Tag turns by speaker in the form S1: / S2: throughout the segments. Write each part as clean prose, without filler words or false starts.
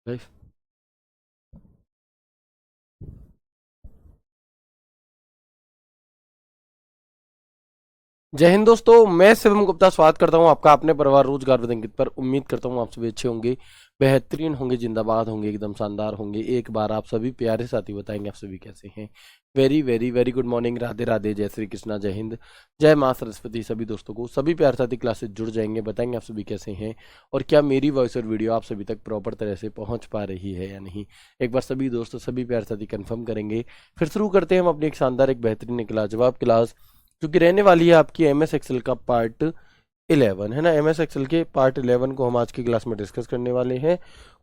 S1: Life. जय हिंद दोस्तों, मैं शिवम गुप्ता स्वागत करता हूं आपका अपने परिवार रोजगार विद अंकित पर। उम्मीद करता हूं आप सभी अच्छे होंगे, बेहतरीन होंगे, जिंदाबाद होंगे, एकदम शानदार होंगे। एक बार आप सभी प्यारे साथी बताएंगे आप सभी कैसे हैं। Very very very good morning, Radhe Radhe, जय श्री कृष्णा, जय हिंद, जय माँ सरस्वती। सभी दोस्तों को सभी प्यारे साथी क्लासेस जुड़ जाएंगे, बताएंगे आप सभी कैसे हैं और क्या मेरी वॉइस और वीडियो आप सभी तक प्रॉपर तरह से पहुंच पा रही है या नहीं। एक बार सभी दोस्तों सभी प्यारे साथी कंफर्म करेंगे, फिर शुरू करते हैं हम अपनी एक शानदार एक बेहतरीन एक लाजवाब क्लास, जो कि रहने वाली है आपकी एम एस एक्सेल का पार्ट 11 है ना। एम एस एक्सेल के पार्ट 11 को हम आज की क्लास में डिस्कस करने वाले हैं।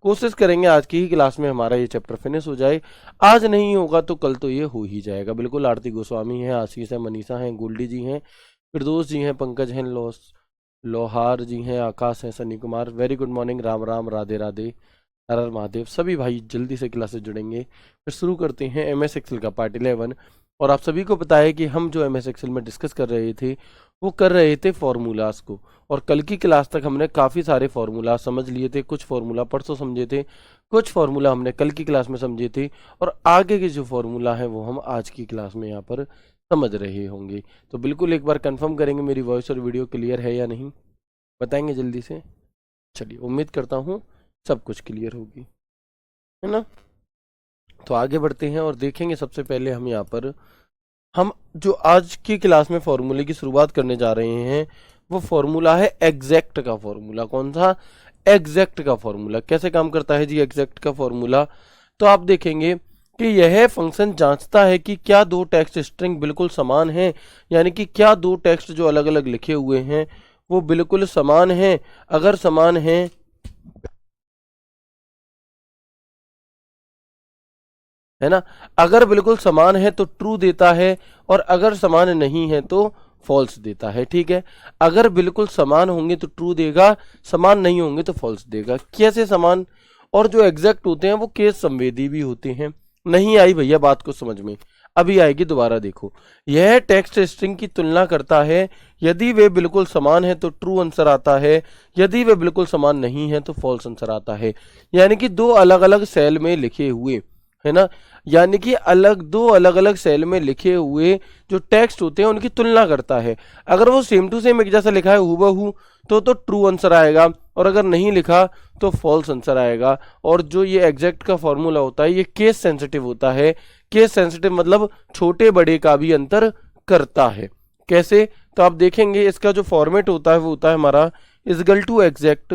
S1: कोशिश करेंगे आज की ही क्लास में हमारा ये चैप्टर फिनिश हो जाए। आज नहीं होगा तो कल तो ये हो ही जाएगा। बिल्कुल, आरती गोस्वामी है, आशीष है, मनीषा है, गोल्डी जी हैं, फिरदौस जी हैं, पंकज हैं, लोहार जी हैं, आकाश हैं, Sunny Kumar. Very good morning, Ram Ram, Radhe Radhe, हर हर महादेव। सभी भाई जल्दी से क्लासेस जुड़ेंगे। फिर शुरू करते हैं एम एस एक्सेल का पार्ट 11। और आप सभी को पता है कि हम जो एम एस एक्सेल में डिस्कस कर रहे थे वो कर रहे थे फॉर्मूलाज को। और कल की क्लास तक हमने काफ़ी सारे फॉर्मूला समझ लिए थे। कुछ फॉर्मूला परसों समझे थे, कुछ फॉर्मूला हमने कल की क्लास में समझे थे, और आगे के जो फॉर्मूला है वो हम आज की क्लास में यहाँ पर समझ रहे होंगे। तो बिल्कुल एक बार कंफर्म करेंगे मेरी वॉइस और वीडियो क्लियर है या नहीं, बताएंगे जल्दी से। चलिए, उम्मीद करता हूँ सब कुछ क्लियर होगी, है ना। तो आगे बढ़ते हैं और देखेंगे। सबसे पहले हम जो आज की क्लास में फॉर्मूले की शुरुआत करने जा रहे हैं वो फॉर्मूला है एग्जैक्ट का फॉर्मूला। कौन सा? एग्जैक्ट का फॉर्मूला। कैसे काम करता है जी एग्जैक्ट का फॉर्मूला? तो आप देखेंगे कि यह फंक्शन जांचता है कि क्या दो टेक्स्ट स्ट्रिंग बिल्कुल समान हैं, यानी कि क्या दो टेक्स्ट जो अलग अलग लिखे हुए हैं वो बिल्कुल समान हैं। अगर समान हैं, है ना, अगर बिल्कुल समान है तो ट्रू देता है, और अगर समान नहीं है तो फॉल्स देता है। ठीक है, अगर बिल्कुल समान होंगे तो ट्रू देगा, समान नहीं होंगे तो फॉल्स देगा। कैसे समान? और जो एग्जैक्ट होते हैं वो केस संवेदी भी होते हैं। नहीं आई भैया बात को समझ में? अभी आएगी, दोबारा देखो। यह टेक्स्ट स्ट्रिंग की तुलना करता है, यदि वे बिल्कुल समान है तो ट्रू आंसर आता है, यदि वे बिल्कुल समान नहीं है तो फॉल्स आंसर आता है। यानी कि दो अलग अलग सेल में लिखे हुए, है ना, यानी कि दो अलग अलग सेल में लिखे हुए जो टेक्स्ट होते हैं उनकी तुलना करता है। अगर वो सेम टू सेम एक जैसा लिखा है हूबहू तो ट्रू आंसर आएगा, और अगर नहीं लिखा तो फॉल्स आंसर आएगा। और जो ये एग्जैक्ट का फॉर्मूला होता है ये केस सेंसिटिव होता है। केस सेंसिटिव मतलब छोटे बड़े का भी अंतर करता है। कैसे? तो आप देखेंगे इसका जो फॉर्मेट होता है वो होता है हमारा equal to exact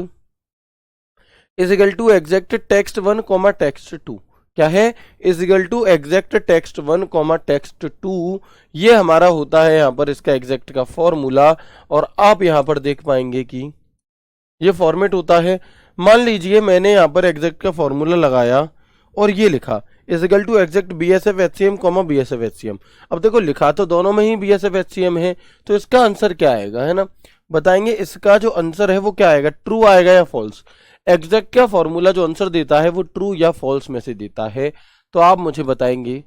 S1: text 1 comma text 2। क्या है? Equal to exact text 1 comma text 2। ये हमारा होता है यहाँ पर इसका एग्जैक्ट का फॉर्मूला। और आप यहाँ पर देख पाएंगे कि ये फॉर्मेट होता है। मान लीजिए मैंने यहाँ पर एग्जैक्ट का फॉर्मूला लगाया और ये लिखा equal to exact BSF HCM comma BSF HCM। अब देखो लिखा तो दोनों में ही BSF HCM है, तो इसका आंसर क्या आएगा, है ना। बताएंगे इसका जो आंसर है वो क्या आएगा, ट्रू आएगा या फॉल्स। एग्जैक्ट का फॉर्मूला जो आंसर देता है वो ट्रू या फॉल्स में से देता है। तो आप मुझे बताएंगे,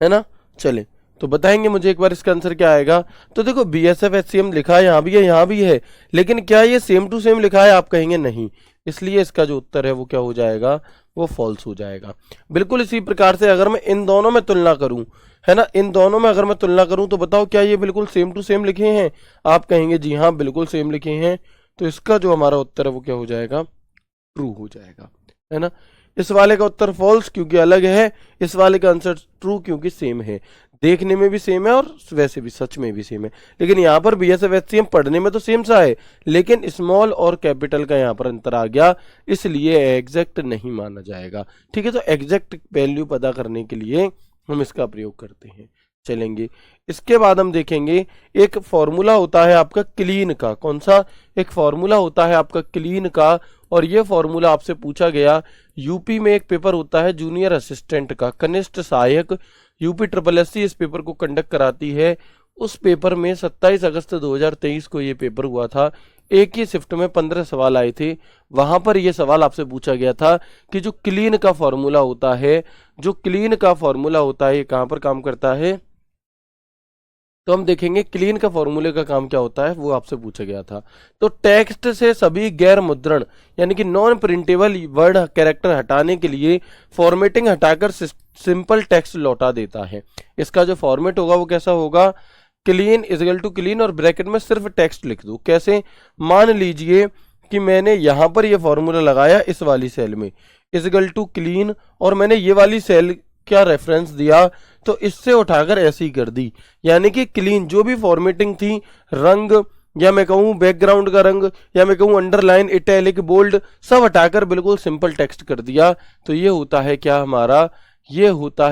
S1: है ना। चले, तो बताएंगे मुझे एक बार इसका आंसर क्या आएगा। तो देखो BSF HCM लिखा है, यहाँ भी है, यहाँ भी है, लेकिन क्या ये सेम टू सेम लिखा है? आप कहेंगे नहीं, इसलिए इसका जो उत्तर है वो क्या हो जाएगा, वो फॉल्स हो जाएगा। बिल्कुल इसी प्रकार से अगर मैं इन दोनों में तुलना करूं, है ना, इन दोनों में अगर मैं तुलना करूं तो बताओ क्या ये बिल्कुल सेम टू सेम लिखे हैं? आप कहेंगे जी हाँ बिल्कुल सेम लिखे हैं। तो इसका जो हमारा उत्तर है वो क्या हो जाएगा, ट्रू हो जाएगा, है ना। इस वाले का उत्तर फॉल्स क्योंकि अलग है, इस वाले का आंसर ट्रू क्योंकि सेम है। देखने में भी सेम है और वैसे भी सच में भी सेम है। लेकिन यहाँ पर BSF HCM पढ़ने में तो सेम सा है, लेकिन स्मॉल और कैपिटल का यहाँ पर अंतर आ गया, इसलिए एग्जैक्ट नहीं माना जाएगा। ठीक है, तो एग्जैक्ट वैल्यू पता करने के लिए हम इसका प्रयोग करते हैं। चलेंगे, इसके बाद हम देखेंगे एक फॉर्मूला होता है आपका क्लीन का। कौन सा? एक फॉर्मूला होता है आपका क्लीन का, और ये फॉर्मूला आपसे पूछा गया। यूपी में एक पेपर होता है जूनियर असिस्टेंट का, कनिष्ठ सहायक, UPSSC इस पेपर को कंडक्ट कराती है। उस पेपर में 27 अगस्त 2023 को ये पेपर हुआ था। एक ही शिफ्ट में 15 सवाल आए थे। वहां पर यह सवाल आपसे पूछा गया था कि जो क्लीन का फॉर्मूला होता है, जो क्लीन का फॉर्मूला होता है, ये कहां पर काम करता है, तो हम देखेंगे क्लीन का फॉर्मूले का काम क्या होता है, वो आपसे पूछा गया था। तो टेक्स्ट से सभी गैर मुद्रण यानी कि नॉन प्रिंटेबल वर्ड कैरेक्टर हटाने के लिए फॉर्मेटिंग हटाकर सिंपल टेक्स्ट लौटा देता है। इसका जो फॉर्मेट होगा वो कैसा होगा, क्लीन इजगल टू क्लीन और ब्रैकेट में सिर्फ टेक्स्ट लिख दो। कैसे, मान लीजिए कि मैंने यहां पर ये फॉर्मूला लगाया इस वाली सेल में इजगल टू क्लीन, और मैंने ये वाली सेल क्या रेफरेंस दिया, तो इससे उठाकर ऐसे ही कर दी, यानी कि क्लीन जो भी फॉर्मेटिंग थी, रंग या मैं कहूं बैकग्राउंड का रंग या मैं कहूं अंडरलाइन इटैलिक बोल्ड सब हटाकर बिल्कुल सिंपल टेक्स्ट कर दिया। तो ये होता है क्या हमारा, ये होता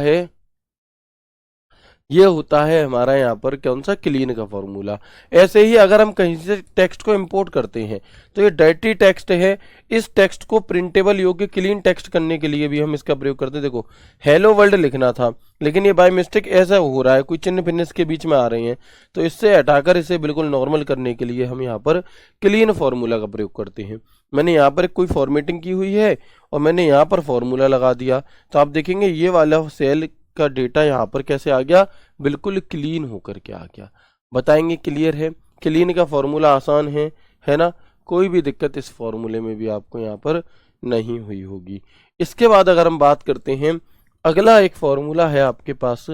S1: है हमारा यहाँ पर कौन सा, क्लीन का फॉर्मूला। ऐसे ही अगर हम कहीं से टेक्स्ट को इंपोर्ट करते हैं तो ये डर्टी टेक्स्ट है, इस टेक्स्ट को प्रिंटेबल योग्य क्लीन टेक्स्ट करने के लिए भी हम इसका प्रयोग करते हैं। देखो हेलो वर्ल्ड लिखना था लेकिन ये बाय मिस्टेक ऐसा हो रहा है, कोई चिन्ह भिन्न इसके बीच में आ रहे हैं, तो इससे हटाकर इसे बिल्कुल नॉर्मल करने के लिए हम यहाँ पर क्लीन फॉर्मूला का प्रयोग करते हैं। मैंने यहाँ पर कोई फॉर्मेटिंग की हुई है और मैंने यहाँ पर फॉर्मूला लगा दिया, तो आप देखेंगे ये वाला सेल का डेटा यहाँ पर कैसे आ गया, बिल्कुल क्लीन होकर के आ गया। बताएंगे क्लियर है, क्लीन का फॉर्मूला आसान है ना, कोई भी दिक्कत इस फॉर्मूले में भी आपको यहाँ पर नहीं हुई होगी। इसके बाद अगर हम बात करते हैं, अगला एक फॉर्मूला है आपके पास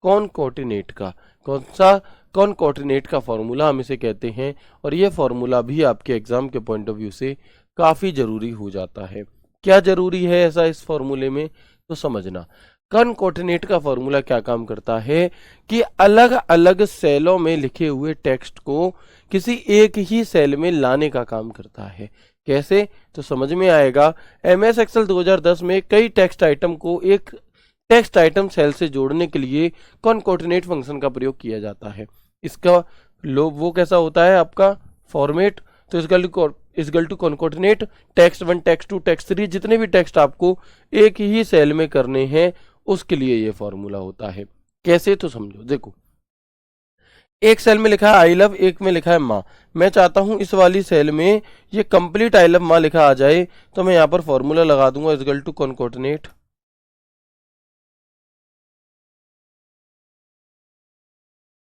S1: कॉनकॉर्डिनेट का। कौन सा, कॉनकॉर्डिनेट का फॉर्मूला हम इसे कहते हैं, और ये फॉर्मूला भी आपके एग्जाम के पॉइंट ऑफ व्यू से काफी जरूरी हो जाता है। क्या जरूरी है ऐसा इस फॉर्मूले में, तो समझना। कॉनकॉर्डिनेट का फॉर्मूला क्या काम करता है कि अलग अलग सेलों में लिखे हुए टेक्स्ट को किसी एक ही सेल में लाने का काम करता है। कैसे, तो समझ में आएगा। एमएस एक्सेल 2010 में कई टेक्स्ट आइटम को एक टेक्स्ट आइटम सेल से जोड़ने के लिए कॉनकॉर्डिनेट फंक्शन का प्रयोग किया जाता है। इसका वो कैसा होता है आपका फॉर्मेट, तो equal to concatenate text 1 text 2 text 3 जितने भी टेक्स्ट आपको एक ही सेल में करने हैं उसके लिए ये फॉर्मूला होता है। कैसे, तो समझो। देखो एक सेल में लिखा है आई लव, एक में लिखा है माँ। मैं चाहता हूं इस वाली सेल में ये कंप्लीट आई लव माँ लिखा आ जाए, तो मैं यहां पर फॉर्मूला लगा दूंगा is equal to कॉनकॉर्डिनेट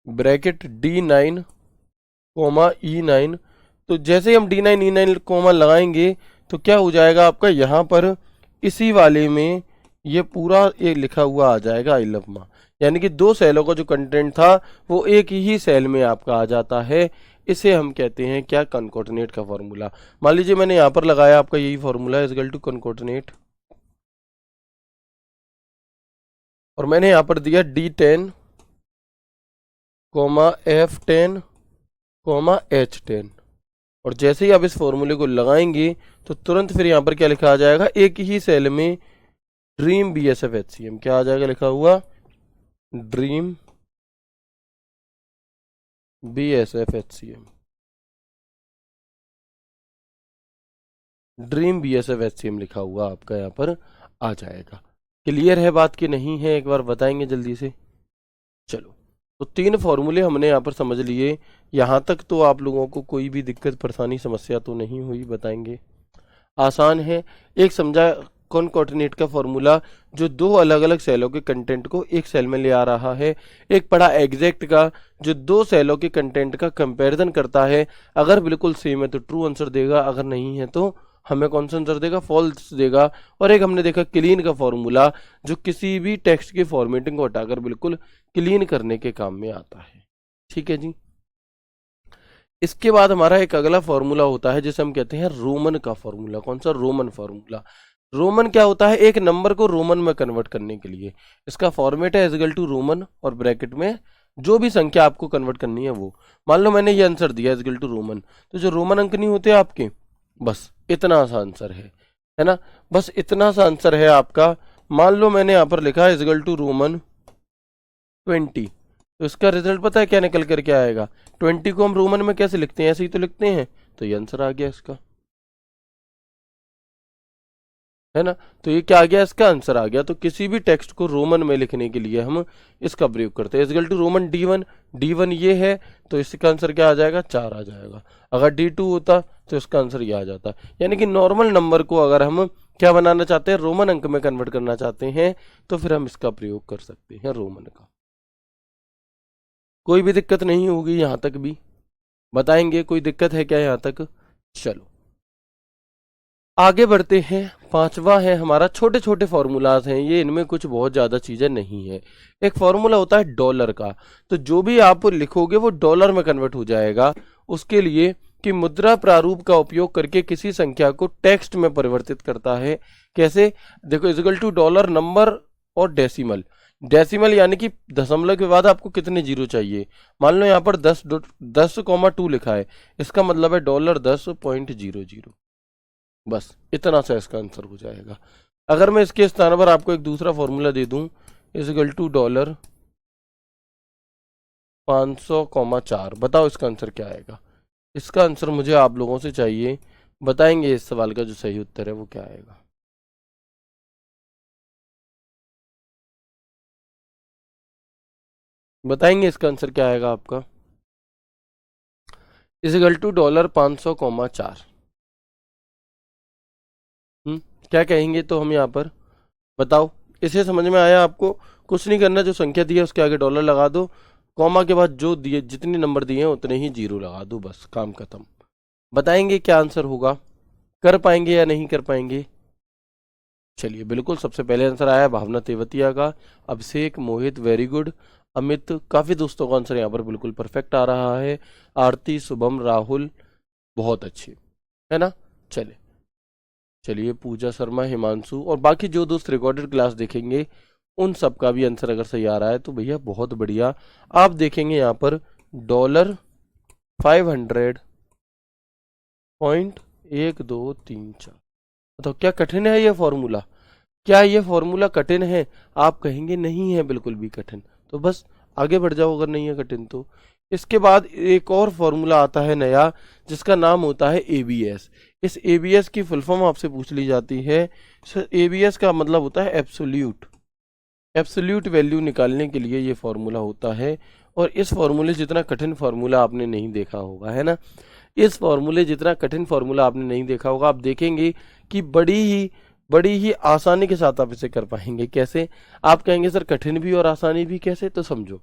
S1: bracket D9 E9। तो जैसे ही हम D9 E9 कोमा लगाएंगे तो क्या हो जाएगा आपका, यहाँ पर इसी वाले में ये पूरा ये लिखा हुआ आ जाएगा आई लव माँ, यानी कि दो सेलों का जो कंटेंट था वो एक ही सेल में आपका आ जाता है। इसे हम कहते हैं क्या, कॉनकॉर्डिनेट का फॉर्मूला। मान लीजिए मैंने यहाँ पर लगाया आपका यही फॉर्मूला इजगल टू कॉनकॉर्डिनेट, और मैंने यहाँ पर दिया D10 F10 H10, और जैसे ही आप इस फॉर्मूले को लगाएंगे तो तुरंत फिर यहाँ पर क्या लिखा आ जाएगा, एक ही सेल में ड्रीम BSF HCM क्या आ जाएगा लिखा हुआ, dream BSF HCM, dream BSF HCM लिखा हुआ आपका यहाँ पर आ जाएगा। क्लियर है बात की नहीं है, एक बार बताएंगे जल्दी से। चलो, तो 3 फॉर्मूले हमने यहाँ पर समझ लिए। यहाँ तक तो आप लोगों को कोई भी दिक्कत परेशानी समस्या तो नहीं हुई, बताएंगे आसान है। एक समझा कॉनकॉर्डिनेट का फॉर्मूला जो दो अलग अलग सेलों के कंटेंट को एक सेल में ले आ रहा है। एक पढ़ा एग्जैक्ट का जो दो सेलों के कंटेंट का कंपैरिजन करता है, अगर बिल्कुल सेम है तो ट्रू आंसर देगा, अगर नहीं है तो हमें कौन सा आंसर देगा, फॉल्स देगा। और एक हमने देखा क्लीन का फॉर्मूला जो किसी भी टेक्स्ट की फॉर्मेटिंग को हटाकर बिल्कुल क्लीन करने के काम में आता है। ठीक है जी। इसके बाद हमारा एक अगला फॉर्मूला होता है जिसे हम कहते हैं रोमन का फॉर्मूला। कौन सा, रोमन फॉर्मूला। रोमन क्या होता है, एक नंबर को रोमन में कन्वर्ट करने के लिए इसका फॉर्मेट है इजगल टू रोमन और ब्रैकेट में जो भी संख्या आपको कन्वर्ट करनी है वो। मान लो मैंने ये आंसर दिया इजगल टू रोमन, तो जो रोमन अंक नहीं होते आपके, बस इतना सा आंसर है ना, बस इतना सा आंसर है आपका। मान लो मैंने यहाँ पर लिखा है इजगल टू रोमन 20, तो इसका रिजल्ट पता है क्या निकल कर क्या आएगा। 20 को हम रोमन में कैसे लिखते हैं, ऐसे ही तो लिखते हैं, तो ये आंसर आ गया इसका, है ना। तो ये क्या आ गया, इसका आंसर आ गया। तो किसी भी टेक्स्ट को रोमन में लिखने के लिए हम इसका प्रयोग करते हैं इजगल टू रोमन D1 ये है, तो इसका आंसर क्या आ जाएगा, 4 आ जाएगा। अगर D2 होता तो इसका आंसर ये आ जाता। यानी कि नॉर्मल नंबर को अगर हम क्या बनाना चाहते हैं, रोमन अंक में कन्वर्ट करना चाहते हैं, तो फिर हम इसका प्रयोग कर सकते हैं रोमन का। कोई भी दिक्कत नहीं होगी यहाँ तक भी? बताएंगे कोई दिक्कत है क्या यहाँ तक? चलो आगे बढ़ते हैं। पांचवा है हमारा, छोटे छोटे फॉर्मूलाज हैं ये, इनमें कुछ बहुत ज़्यादा चीज़ें नहीं है। एक फॉर्मूला होता है डॉलर का, तो जो भी आप लिखोगे वो डॉलर में कन्वर्ट हो जाएगा। उसके लिए कि मुद्रा प्रारूप का उपयोग करके किसी संख्या को टेक्स्ट में परिवर्तित करता है। कैसे? देखो, इक्वल टू डॉलर नंबर और डेसिमल। डेसिमल यानी कि दशमलव के बाद आपको कितने जीरो चाहिए। मान लो यहाँ पर 10,2 लिखा है, इसका मतलब है $10.00। बस इतना सा इसका आंसर हो जाएगा। अगर मैं इसके स्थान पर आपको एक दूसरा फॉर्मूला दे दूं, इक्वल टू डॉलर 500,4, बताओ इसका आंसर क्या आएगा? इसका आंसर मुझे आप लोगों से चाहिए, बताएंगे इस सवाल का जो सही उत्तर है वो क्या आएगा? बताएंगे इसका आंसर क्या आएगा आपका? Equal to dollar 500,4। क्या कहेंगे तो हम यहाँ पर? बताओ, इसे समझ में आया आपको? कुछ नहीं करना, जो संख्या दी है उसके आगे डॉलर लगा दो, कॉमा के बाद जो दिए जितने नंबर दिए हैं उतने ही जीरो लगा दो, बस काम खत्म। बताएंगे क्या आंसर होगा? कर पाएंगे या नहीं कर पाएंगे? चलिए, बिल्कुल सबसे पहले आंसर आया भावना तेवतिया का। अभिषेक, मोहित वेरी गुड। अमित, काफ़ी दोस्तों का आंसर यहाँ पर बिल्कुल परफेक्ट आ रहा है। आरती, शुभम, राहुल, बहुत अच्छे, है ना? चले चलिए, पूजा शर्मा, हिमांशु और बाकी जो दोस्त रिकॉर्डेड क्लास देखेंगे उन सब का भी आंसर अगर सही आ रहा है तो भैया बहुत बढ़िया। आप देखेंगे यहाँ पर $500.1234। तो क्या कठिन है ये फॉर्मूला? क्या ये फॉर्मूला कठिन है? आप कहेंगे नहीं है बिल्कुल भी कठिन, तो बस आगे बढ़ जाओ अगर नहीं है कठिन तो। इसके बाद एक और फॉर्मूला आता है नया, जिसका नाम होता है एबीएस। इस एबीएस की फुल फॉर्म आपसे पूछ ली जाती है। एबीएस का मतलब होता है एब्सोल्यूट। एब्सोल्यूट वैल्यू निकालने के लिए ये फॉर्मूला होता है। और इस फॉर्मूले जितना कठिन फॉर्मूला आपने नहीं देखा होगा, है ना? इस फॉर्मूले जितना कठिन फॉर्मूला आपने नहीं देखा होगा। आप देखेंगे कि बड़ी ही आसानी के साथ आप इसे कर पाएंगे। कैसे? आप कहेंगे सर कठिन भी और आसानी भी कैसे? तो समझो,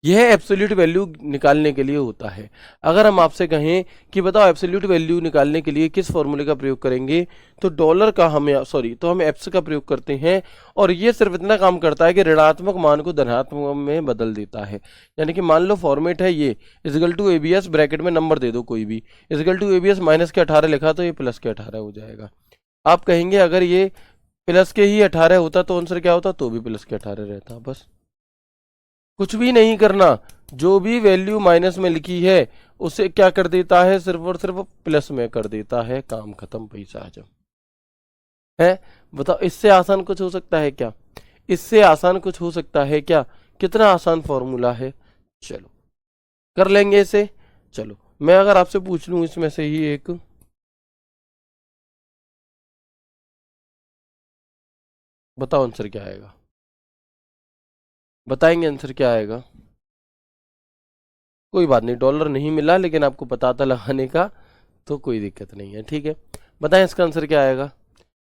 S1: यह एब्सोल्यूट वैल्यू निकालने के लिए होता है। अगर हम आपसे कहें कि बताओ एब्सोल्यूट वैल्यू निकालने के लिए किस फॉर्मूले का प्रयोग करेंगे, तो डॉलर का हम एप्स का प्रयोग करते हैं। और ये सिर्फ इतना काम करता है कि ऋणात्मक मान को धनात्मक में बदल देता है। यानी कि मान लो फॉर्मेट है ये, इक्वल टू एबीएस, ब्रैकेट में नंबर दे दो कोई भी, इक्वल टू एबीएस माइनस के 18 लिखा तो ये प्लस के 18 हो जाएगा। आप कहेंगे अगर ये प्लस के ही 18 होता तो आंसर क्या होता? तो भी प्लस के 18 रहता। बस कुछ भी नहीं करना, जो भी वैल्यू माइनस में लिखी है उसे क्या कर देता है? सिर्फ और सिर्फ प्लस में कर देता है, काम खत्म, पैसा आ जाओ। है? बताओ, इससे आसान कुछ हो सकता है क्या? इससे आसान कुछ हो सकता है क्या? कितना आसान फॉर्मूला है। चलो कर लेंगे इसे। चलो मैं अगर आपसे पूछ लूं इसमें से ही एक, बताओ आंसर क्या आएगा? बताएंगे आंसर क्या आएगा? कोई बात नहीं, डॉलर नहीं मिला लेकिन आपको पता था लगाने का, तो कोई दिक्कत नहीं है, ठीक है। बताएं इसका आंसर क्या आएगा?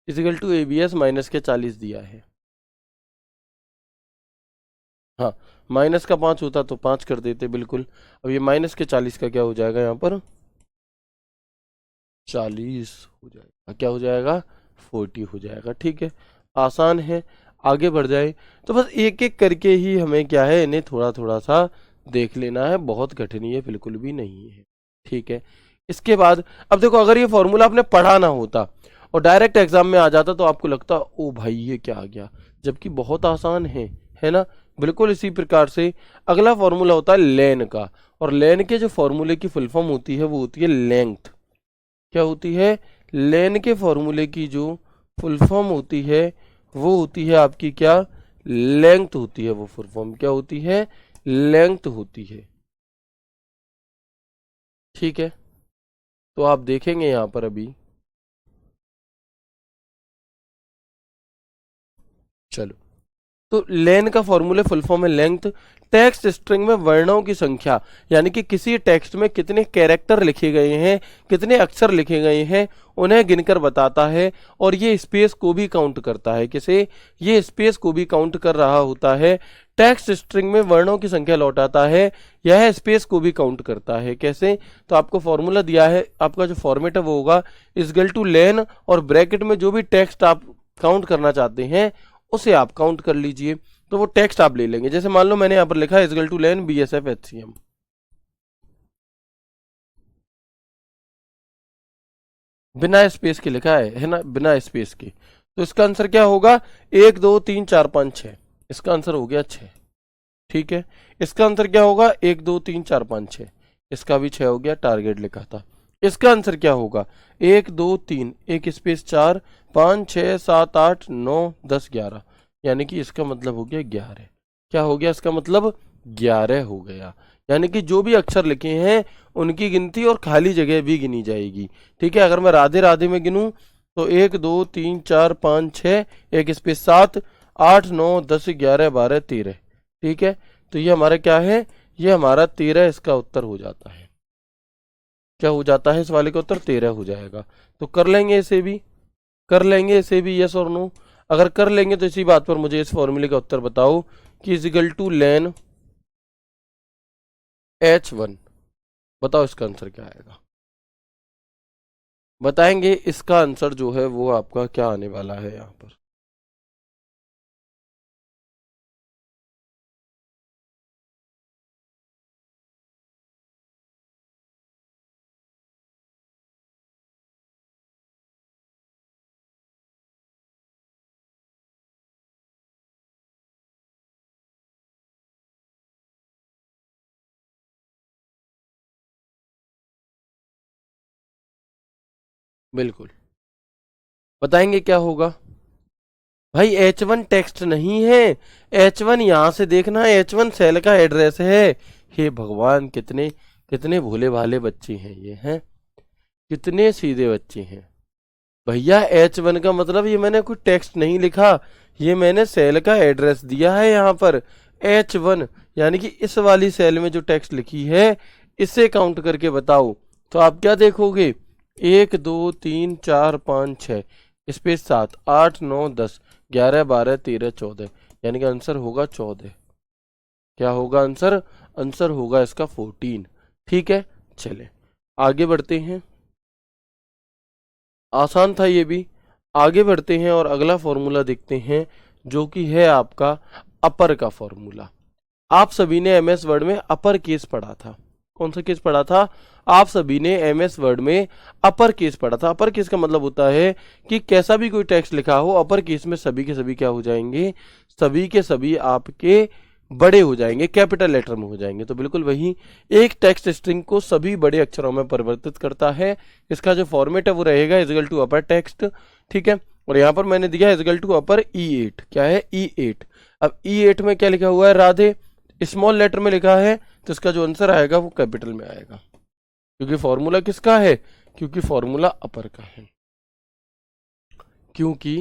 S1: इजिकल टू एबीएस माइनस के 40 दिया है। हाँ, माइनस का 5 होता तो 5 कर देते बिल्कुल। अब ये माइनस के 40 का क्या हो जाएगा यहाँ पर? 40 हो जाएगा, क्या हो जाएगा? 40 हो जाएगा, ठीक है। आसान है, आगे बढ़ जाए। तो बस एक एक करके ही हमें क्या है, इन्हें थोड़ा थोड़ा सा देख लेना है, बहुत कठिन ये बिल्कुल भी नहीं है, ठीक है। इसके बाद अब देखो, अगर ये फॉर्मूला आपने पढ़ा ना होता और डायरेक्ट एग्जाम में आ जाता तो आपको लगता ओ भाई ये क्या आ गया, जबकि बहुत आसान है ना? बिल्कुल इसी प्रकार से अगला फॉर्मूला होता है लेन का। और लेन के जो फॉर्मूले की फुल फॉर्म होती है वो होती है लेंथ। क्या होती है? लेन के फॉर्मूले की जो फुल फॉर्म होती है वो होती है आपकी क्या? लेंथ होती है। वो फुल फॉर्म क्या होती है? लेंथ होती है, ठीक है। तो आप देखेंगे यहां पर अभी, चलो तो लेन का फॉर्मूला फुल फॉर्म है लेंथ। टेक्स्ट स्ट्रिंग में वर्णों की संख्या, यानी कि किसी टेक्स्ट में कितने कैरेक्टर लिखे गए हैं, कितने अक्षर लिखे गए हैं, उन्हें गिनकर बताता है। और ये स्पेस को भी काउंट करता है। किसे? ये स्पेस को भी काउंट कर रहा होता है। टेक्स्ट स्ट्रिंग में वर्णों की संख्या लौटाता है, यह स्पेस को भी काउंट करता है। कैसे? तो आपको फॉर्मूला दिया है, आपका जो फॉर्मेट है वो होगा इक्वल टू लेन, और ब्रैकेट में जो भी टेक्स्ट आप काउंट करना चाहते हैं उसे आप काउंट कर लीजिए। तो वो टेक्स्ट आप ले लेंगे। जैसे मान लो मैंने यहाँ पर लिखा है equal two lane BSF HCM, बिना स्पेस के लिखा है ना, बिना स्पेस के। तो इसका आंसर क्या होगा? 1 2 3 4 5 6। इसका आंसर हो गया 6। ठीक है। इसका आंसर क्या होगा? 1 2 3 4 5 6। इसका भी 6 हो गया, टारगेट लिखा था। इसका आंसर क्या होगा? 1 2 3 1 स्पेस 4 5 6 7 8 9 10 11, यानी कि इसका मतलब हो गया 11। क्या हो गया इसका मतलब? 11 हो गया। यानी कि जो भी अक्षर लिखे हैं उनकी गिनती और खाली जगह भी गिनी जाएगी। ठीक है। अगर मैं राधे राधे में गिनूं तो 1 2 3 4 5 6 1 स्पेस 7 8 9 10 11 12 13। ठीक है। तो ये हमारा क्या है? ये हमारा 13 इसका उत्तर हो जाता है। क्या हो जाता है? इस वाले का उत्तर 13 हो जाएगा। तो कर लेंगे इसे भी, कर लेंगे इसे भी, यस और नो। अगर कर लेंगे तो इसी बात पर मुझे इस फॉर्मूले का उत्तर बताओ कि इक्वल टू लेन H1। बताओ इसका आंसर क्या आएगा? बताएंगे इसका आंसर जो है वो आपका क्या आने वाला है यहाँ पर। बिल्कुल बताएंगे क्या होगा। भाई H1 टेक्स्ट नहीं है, H1 यहां से देखना, H1 सेल का एड्रेस है। हे भगवान, कितने कितने भोले भाले बच्चे हैं ये हैं, कितने सीधे बच्चे हैं। भैया H1 का मतलब ये मैंने कोई टेक्स्ट नहीं लिखा, ये मैंने सेल का एड्रेस दिया है यहाँ पर H1, यानी कि इस वाली सेल में जो टेक्स्ट लिखी है इसे काउंट करके बताओ। तो आप क्या देखोगे? 1 2 3 4 5 6 स्पेस 7 8 9 10 11 12 13 14, यानी कि आंसर होगा 14। क्या होगा आंसर? आंसर होगा इसका 14। ठीक है। चले आगे बढ़ते हैं, आसान था ये भी। आगे बढ़ते हैं और अगला फॉर्मूला देखते हैं जो कि है आपका अपर का फॉर्मूला। आप सभी ने MS वर्ड में अपर केस पढ़ा था। कौन सा केस पढ़ा था? आप सभी ने MS वर्ड में अपर केस पढ़ा था। अपर केस का मतलब होता है कि कैसा भी कोई टेक्स्ट लिखा हो अपर केस में सभी के सभी क्या हो जाएंगे? सभी के सभी आपके बड़े हो जाएंगे, कैपिटल लेटर में हो जाएंगे। तो बिल्कुल वही एक टेक्स्ट स्ट्रिंग को सभी बड़े अक्षरों में परिवर्तित करता है। इसका जो फॉर्मेट है वो रहेगा इक्वल टू अपर टेक्स्ट। ठीक है। और यहाँ पर मैंने दिया है इक्वल टू अपर E8। क्या है? E8। अब E8 में क्या लिखा हुआ है? राधे स्मॉल लेटर में लिखा है, तो इसका जो आंसर आएगा वो कैपिटल में आएगा, क्योंकि फॉर्मूला किसका है? क्योंकि फॉर्मूला अपर का है। क्योंकि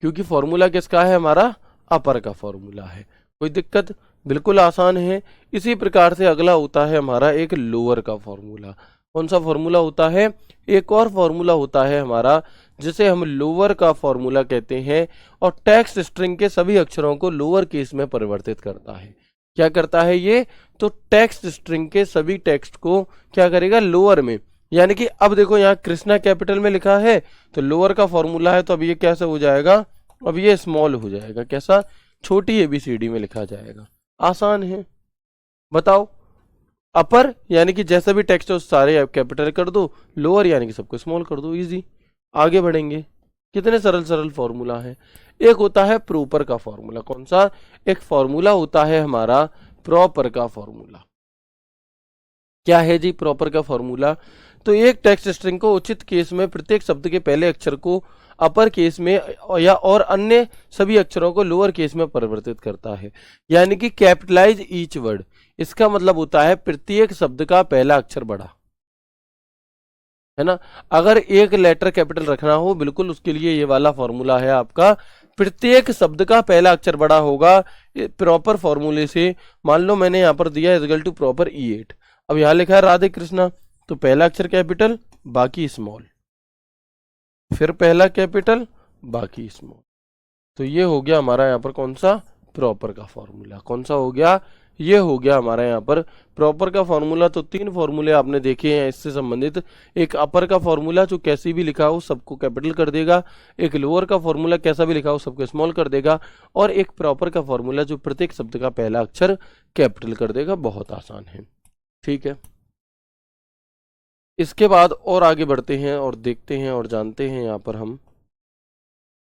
S1: क्योंकि फॉर्मूला किसका है? हमारा अपर का फॉर्मूला है। कोई दिक्कत? बिल्कुल आसान है। इसी प्रकार से अगला होता है हमारा एक लोअर का फॉर्मूला। कौन सा फॉर्मूला होता है? एक और फॉर्मूला होता है हमारा जिसे हम लोअर का फॉर्मूला कहते हैं, और टेक्स्ट स्ट्रिंग के सभी अक्षरों को लोअर केस में परिवर्तित करता है। क्या करता है ये? तो टेक्स्ट स्ट्रिंग के सभी टेक्स्ट को क्या करेगा? लोअर में। यानी कि अब देखो यहाँ कृष्णा कैपिटल में लिखा है तो लोअर का फॉर्मूला है, तो अब ये कैसे हो जाएगा? अब ये स्मॉल हो जाएगा। कैसा? छोटी ABCD में लिखा जाएगा। आसान है। बताओ। अपर यानी कि जैसा भी टेक्स्ट है उस सारे कैपिटल कर दो, लोअर यानी कि सबको स्मॉल कर दो। इजी। आगे बढ़ेंगे। कितने सरल सरल फॉर्मूला है। एक होता है प्रॉपर का फॉर्मूला। कौन सा? एक फॉर्मूला होता है हमारा प्रॉपर का फॉर्मूला। क्या है जी प्रॉपर का फॉर्मूला? तो एक टेक्स्ट स्ट्रिंग को उचित केस में प्रत्येक शब्द के पहले अक्षर को अपर केस में या और अन्य सभी अक्षरों को लोअर केस में परिवर्तित करता है, यानी कि कैपिटलाइज ईच वर्ड। इसका मतलब होता है प्रत्येक शब्द का पहला अक्षर बड़ा, है ना। अगर एक लेटर कैपिटल रखना हो बिल्कुल उसके लिए ये वाला फॉर्मूला है आपका प्रत्येक शब्द का पहला अक्षर बड़ा होगा प्रॉपर फॉर्मूले से। मान लो मैंने यहाँ पर दिया इक्वल टू प्रॉपर E8, अब यहाँ लिखा है राधे कृष्णा, तो पहला अक्षर कैपिटल बाकी स्मॉल, फिर पहला कैपिटल बाकी स्मॉल, तो ये हो गया हमारा यहाँ पर कौन सा प्रॉपर का फॉर्मूला। कौन सा हो गया, ये हो गया हमारा यहाँ पर प्रॉपर का फॉर्मूला। तो 3 फॉर्मूले आपने देखे हैं इससे संबंधित। एक अपर का फॉर्मूला जो कैसी भी लिखा हो सबको कैपिटल कर देगा, एक लोअर का फॉर्मूला कैसा भी लिखा हो सबको स्मॉल कर देगा, और एक प्रॉपर का फॉर्मूला जो प्रत्येक शब्द का पहला अक्षर कैपिटल कर देगा। बहुत आसान है, ठीक है। इसके बाद और आगे बढ़ते हैं और देखते हैं और जानते हैं यहाँ पर हम,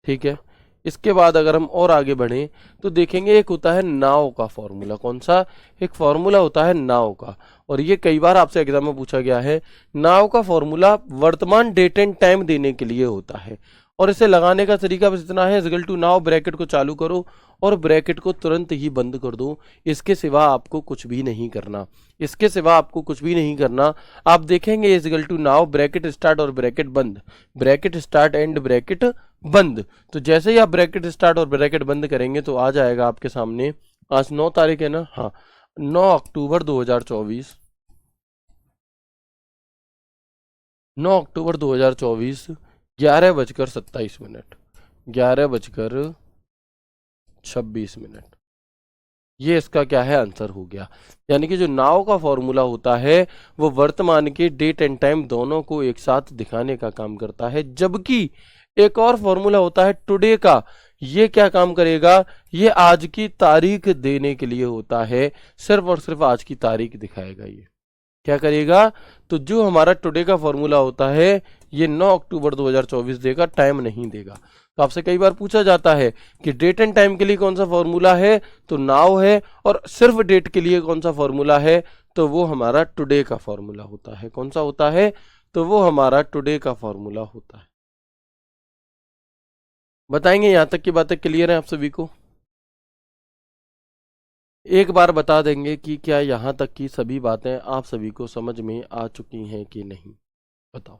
S1: ठीक है। इसके बाद अगर हम और आगे बढ़ें तो देखेंगे एक होता है नाव का फॉर्मूला। कौन सा, एक फॉर्मूला होता है नाव का, और ये कई बार आपसे एग्जाम में पूछा गया है। नाव का फॉर्मूला वर्तमान डेट एंड टाइम देने के लिए होता है, और इसे लगाने का तरीका बस इतना है, इक्वल टू नाउ, ब्रैकेट को चालू करो और ब्रैकेट को तुरंत ही बंद कर दो। इसके सिवा आपको कुछ भी नहीं करना, इसके सिवा आपको कुछ भी नहीं करना। आप देखेंगे equal to now, bracket start और ब्रैकेट बंद, ब्रैकेट स्टार्ट एंड ब्रैकेट बंद। तो जैसे ही आप ब्रैकेट स्टार्ट और ब्रैकेट बंद करेंगे तो आ जाएगा आपके सामने, आज 9 तारीख है ना, हाँ 9 अक्टूबर 2024, 9 अक्टूबर 2024 11:27, 11:26, ये इसका क्या है आंसर हो गया। यानी कि जो नाउ का फॉर्मूला होता है वो वर्तमान के डेट एंड टाइम दोनों को एक साथ दिखाने का काम करता है, जबकि एक और फॉर्मूला होता है टुडे का। ये क्या काम करेगा, ये आज की तारीख देने के लिए होता है, सिर्फ और सिर्फ आज की तारीख दिखाएगा। ये क्या करेगा, तो जो हमारा टुडे का फॉर्मूला होता है ये 9 अक्टूबर 2024 देगा, टाइम नहीं देगा। तो आपसे कई बार पूछा जाता है कि डेट एंड टाइम के लिए कौन सा फॉर्मूला है, तो नाउ है, और सिर्फ डेट के लिए कौन सा फॉर्मूला है, तो वो हमारा टुडे का फॉर्मूला होता है। कौन सा होता है, तो वो हमारा टुडे का फॉर्मूला होता है। बताएंगे यहाँ तक की बातें क्लियर है आप सभी को? एक बार बता देंगे कि क्या यहाँ तक की सभी बातें आप सभी को समझ में आ चुकी हैं कि नहीं, बताओ।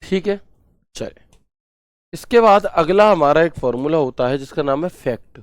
S1: ठीक है, चले। इसके बाद अगला हमारा एक फॉर्मूला होता है जिसका नाम है फैक्ट,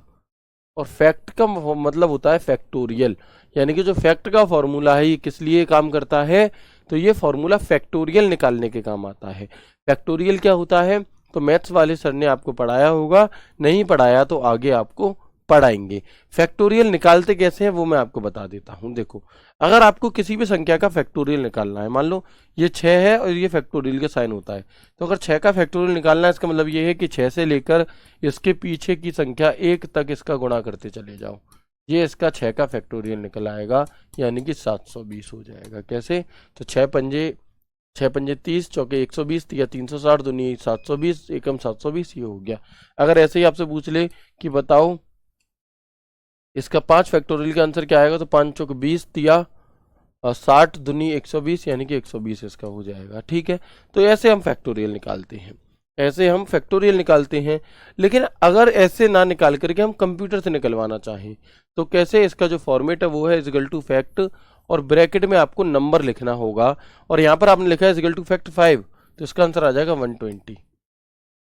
S1: और फैक्ट का मतलब होता है फैक्टोरियल। यानी कि जो फैक्ट का फॉर्मूला है ये किस लिए काम करता है, तो ये फॉर्मूला फैक्टोरियल निकालने के काम आता है। फैक्टोरियल क्या होता है, तो मैथ्स वाले सर ने आपको पढ़ाया होगा, नहीं पढ़ाया तो आगे आपको पढ़ाएंगे। फैक्टोरियल निकालते कैसे हैं वो मैं आपको बता देता हूं। देखो, अगर आपको किसी भी संख्या का फैक्टोरियल निकालना है, मान लो ये 6 है और ये फैक्टोरियल का साइन होता है, तो अगर 6 का फैक्टोरियल निकालना है इसका मतलब ये है कि 6 से लेकर इसके पीछे की संख्या 1 तक इसका गुणा करते चले जाओ, ये इसका 6 का फैक्टोरियल निकल आएगा, यानी कि 720 हो जाएगा। कैसे, तो 6 पंजे 30, चौके 120, या 360, दुनी 720, एकम 720, ये हो गया। अगर ऐसे ही आपसे पूछ ले कि बताओ इसका 5 फैक्टोरियल का आंसर क्या आएगा, तो 5 चौक 20, तिया 60, दुनी 120, यानी कि 120 इसका हो जाएगा। ठीक है, तो ऐसे हम फैक्टोरियल निकालते हैं, ऐसे हम फैक्टोरियल निकालते हैं। लेकिन अगर ऐसे ना निकाल करके हम कंप्यूटर से निकलवाना चाहें तो कैसे, इसका जो फॉर्मेट है वो है इक्वल टू फैक्ट, और ब्रैकेट में आपको नंबर लिखना होगा, और यहाँ पर आपने लिखा है इक्वल टू फैक्ट 5, तो इसका आंसर आ जाएगा 120।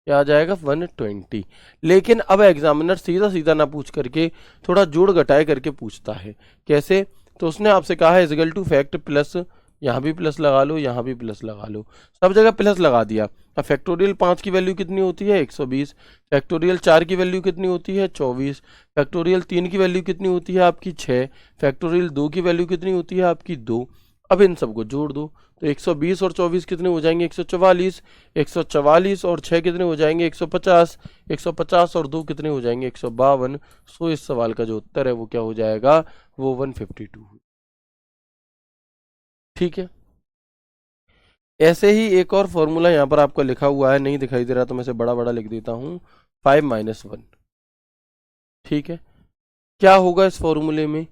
S1: क्या आ जाएगा, 120। लेकिन अब एग्जामिनर सीधा सीधा ना पूछ करके थोड़ा जोड़ घटाए करके पूछता है। कैसे, तो उसने आपसे कहा है इक्वल टू फैक्ट प्लस, यहाँ भी प्लस लगा लो, यहाँ भी प्लस लगा लो, सब जगह प्लस लगा दिया। अब फैक्टोरियल 5 की वैल्यू कितनी होती है, 120। फैक्टोरियल 4 की वैल्यू कितनी होती है, 24। फैक्टोरियल 3 की वैल्यू कितनी होती है आपकी, 6। फैक्टोरियल 2 की वैल्यू कितनी होती है आपकी, 2। अब इन सबको जोड़ दो, तो 120 और 24 कितने हो जाएंगे, 144। 144 और 6 कितने हो जाएंगे, 150। 150 और 2 कितने हो जाएंगे, 152। सो इस सवाल का जो उत्तर है वो क्या हो जाएगा, वो 152। ठीक है, ऐसे ही एक और फॉर्मूला यहाँ पर आपको लिखा हुआ है, नहीं दिखाई दे रहा तो मैं इसे बड़ा बड़ा लिख देता हूँ, 5 - 1। ठीक है, क्या होगा इस फॉर्मूले में,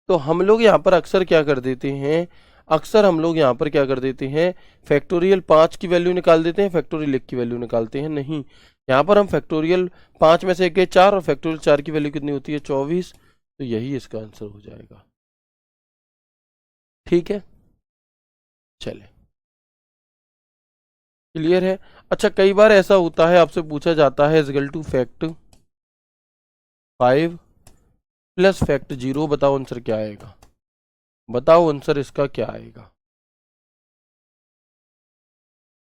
S1: तो हम लोग यहाँ पर अक्सर क्या कर देते हैं, अक्सर हम लोग यहाँ पर क्या कर देते हैं, फैक्टोरियल 5 की वैल्यू निकाल देते हैं, फैक्टोरियल 1 की वैल्यू निकालते हैं। नहीं, यहाँ पर हम फैक्टोरियल 5 में से एक 4 और फैक्टोरियल 4 की वैल्यू कितनी होती है 24, तो यही इसका आंसर हो जाएगा। ठीक है, चले, क्लियर है। अच्छा, कई बार ऐसा होता है आपसे पूछा जाता है is equal to fact 5 plus fact 0, बताओ आंसर क्या आएगा, बताओ आंसर इसका क्या आएगा,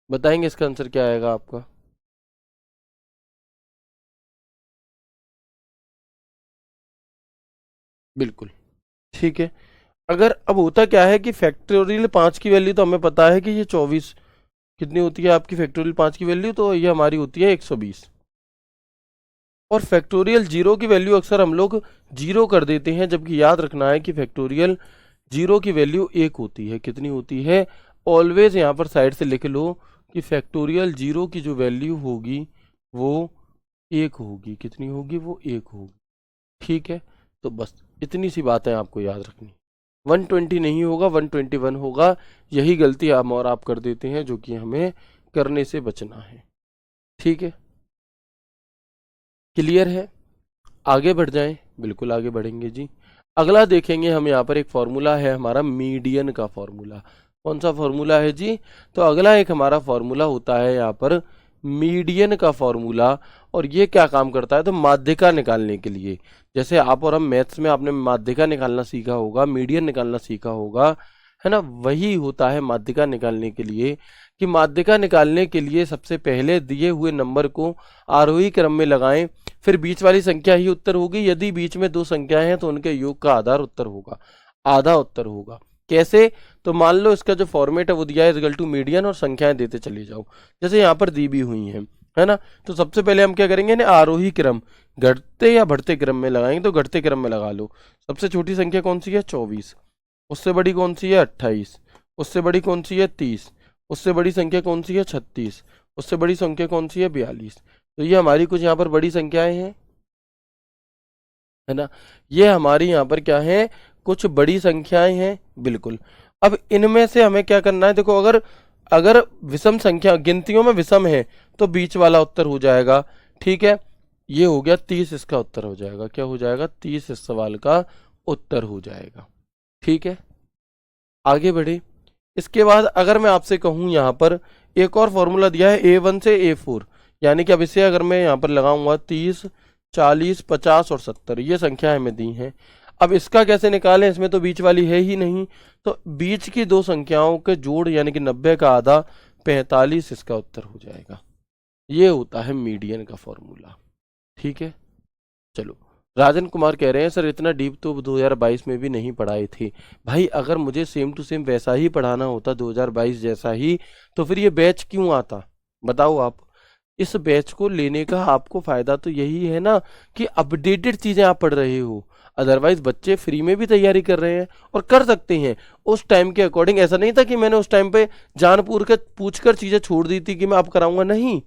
S1: बताएंगे इसका आंसर क्या आएगा आपका। बिल्कुल ठीक है। अगर अब होता क्या है कि फैक्टोरियल 5 की वैल्यू तो हमें पता है कि ये 24 कितनी होती है आपकी फैक्टोरियल 5 की वैल्यू, तो ये हमारी होती है 120। और फैक्टोरियल 0 की वैल्यू अक्सर हम लोग 0 कर देते हैं, जबकि याद रखना है कि फैक्टोरियल 0 की वैल्यू 1 होती है। कितनी होती है, ऑलवेज यहाँ पर साइड से लिख लो कि फैक्टोरियल 0 की जो वैल्यू होगी वो 1 होगी। कितनी होगी, वो 1 होगी। ठीक है, तो बस इतनी सी बातें आपको याद रखनी। 120 नहीं होगा, 121 होगा। यही गलती हम और आप कर देते हैं, जो कि हमें करने से बचना है। ठीक है, क्लियर है, आगे बढ़ जाएं। बिल्कुल आगे बढ़ेंगे जी। अगला देखेंगे हम, यहाँ पर एक फॉर्मूला है हमारा मीडियन का फॉर्मूला। कौन सा फॉर्मूला है जी, तो अगला एक हमारा फॉर्मूला होता है यहाँ पर मीडियन का फॉर्मूला। और ये क्या काम करता है, तो माध्यिका निकालने के लिए, जैसे आप और हम मैथ्स में आपने माध्यिका निकालना सीखा होगा, मीडियन निकालना सीखा होगा, है ना, वही होता है माध्यिका निकालने के लिए। कि माध्यिका निकालने के लिए सबसे पहले दिए हुए नंबर को आरोही क्रम में लगाएं, फिर बीच वाली संख्या ही उत्तर होगी। यदि बीच में दो संख्याएं हैं तो उनके योग का आधार उत्तर होगा, आधा उत्तर होगा। कैसे, तो मान लो इसका जो फॉर्मेट है वो दिया है इक्वल टू मीडियन, और संख्याएं देते चले जाओ जैसे यहाँ पर दी भी हुई हैं, है ना। तो सबसे पहले हम क्या करेंगे, ना आरोही क्रम, घटते या बढ़ते क्रम में लगाएंगे, तो घटते क्रम में लगा लो। सबसे छोटी संख्या कौन सी है, 24, उससे बड़ी कौन सी है 28, उससे बड़ी कौन सी है 30, उससे बड़ी संख्या कौन सी है 36, उससे बड़ी संख्या कौन सी है 42। तो ये हमारी कुछ यहाँ पर बड़ी संख्याएं हैं, है ना। ये हमारी यहाँ पर क्या है, कुछ बड़ी संख्याएं हैं, बिल्कुल। अब इनमें से हमें क्या करना है, देखो अगर अगर विषम संख्या गिनतियों में विषम है तो बीच वाला उत्तर हो जाएगा। ठीक है, ये हो गया 30, इसका उत्तर हो जाएगा, क्या हो जाएगा 30 इस सवाल का उत्तर हो जाएगा। ठीक है, आगे बढ़े। इसके बाद अगर मैं आपसे कहूं, यहाँ पर एक और फॉर्मूला दिया है A1 से A4, यानी कि अब इसे अगर मैं यहाँ पर लगाऊंगा 30, 40, 50 और 70, ये संख्या हमें दी हैं। अब इसका कैसे निकालें, इसमें तो बीच वाली है ही नहीं, तो बीच की दो संख्याओं के जोड़ यानी कि 90 का आधा 45, इसका उत्तर हो जाएगा। ये होता है मीडियन का फॉर्मूला। ठीक है, चलो। राजन कुमार कह रहे हैं सर इतना डीप तो 2022 में भी नहीं पढ़ाए थे। भाई अगर मुझे सेम टू सेम वैसा ही पढ़ाना होता 2022 जैसा ही, तो फिर ये बैच क्यों आता, बताओ आप। इस बैच को लेने का आपको फायदा तो यही है ना कि अपडेटेड चीजें आप पढ़ रहे हो। अदरवाइज बच्चे फ्री में भी तैयारी कर रहे हैं और कर सकते हैं उस टाइम के अकॉर्डिंग। ऐसा नहीं था कि मैंने उस टाइम पे जानपूर के पूछकर चीजें छोड़ दी थी कि मैं अब कराऊंगा, नहीं।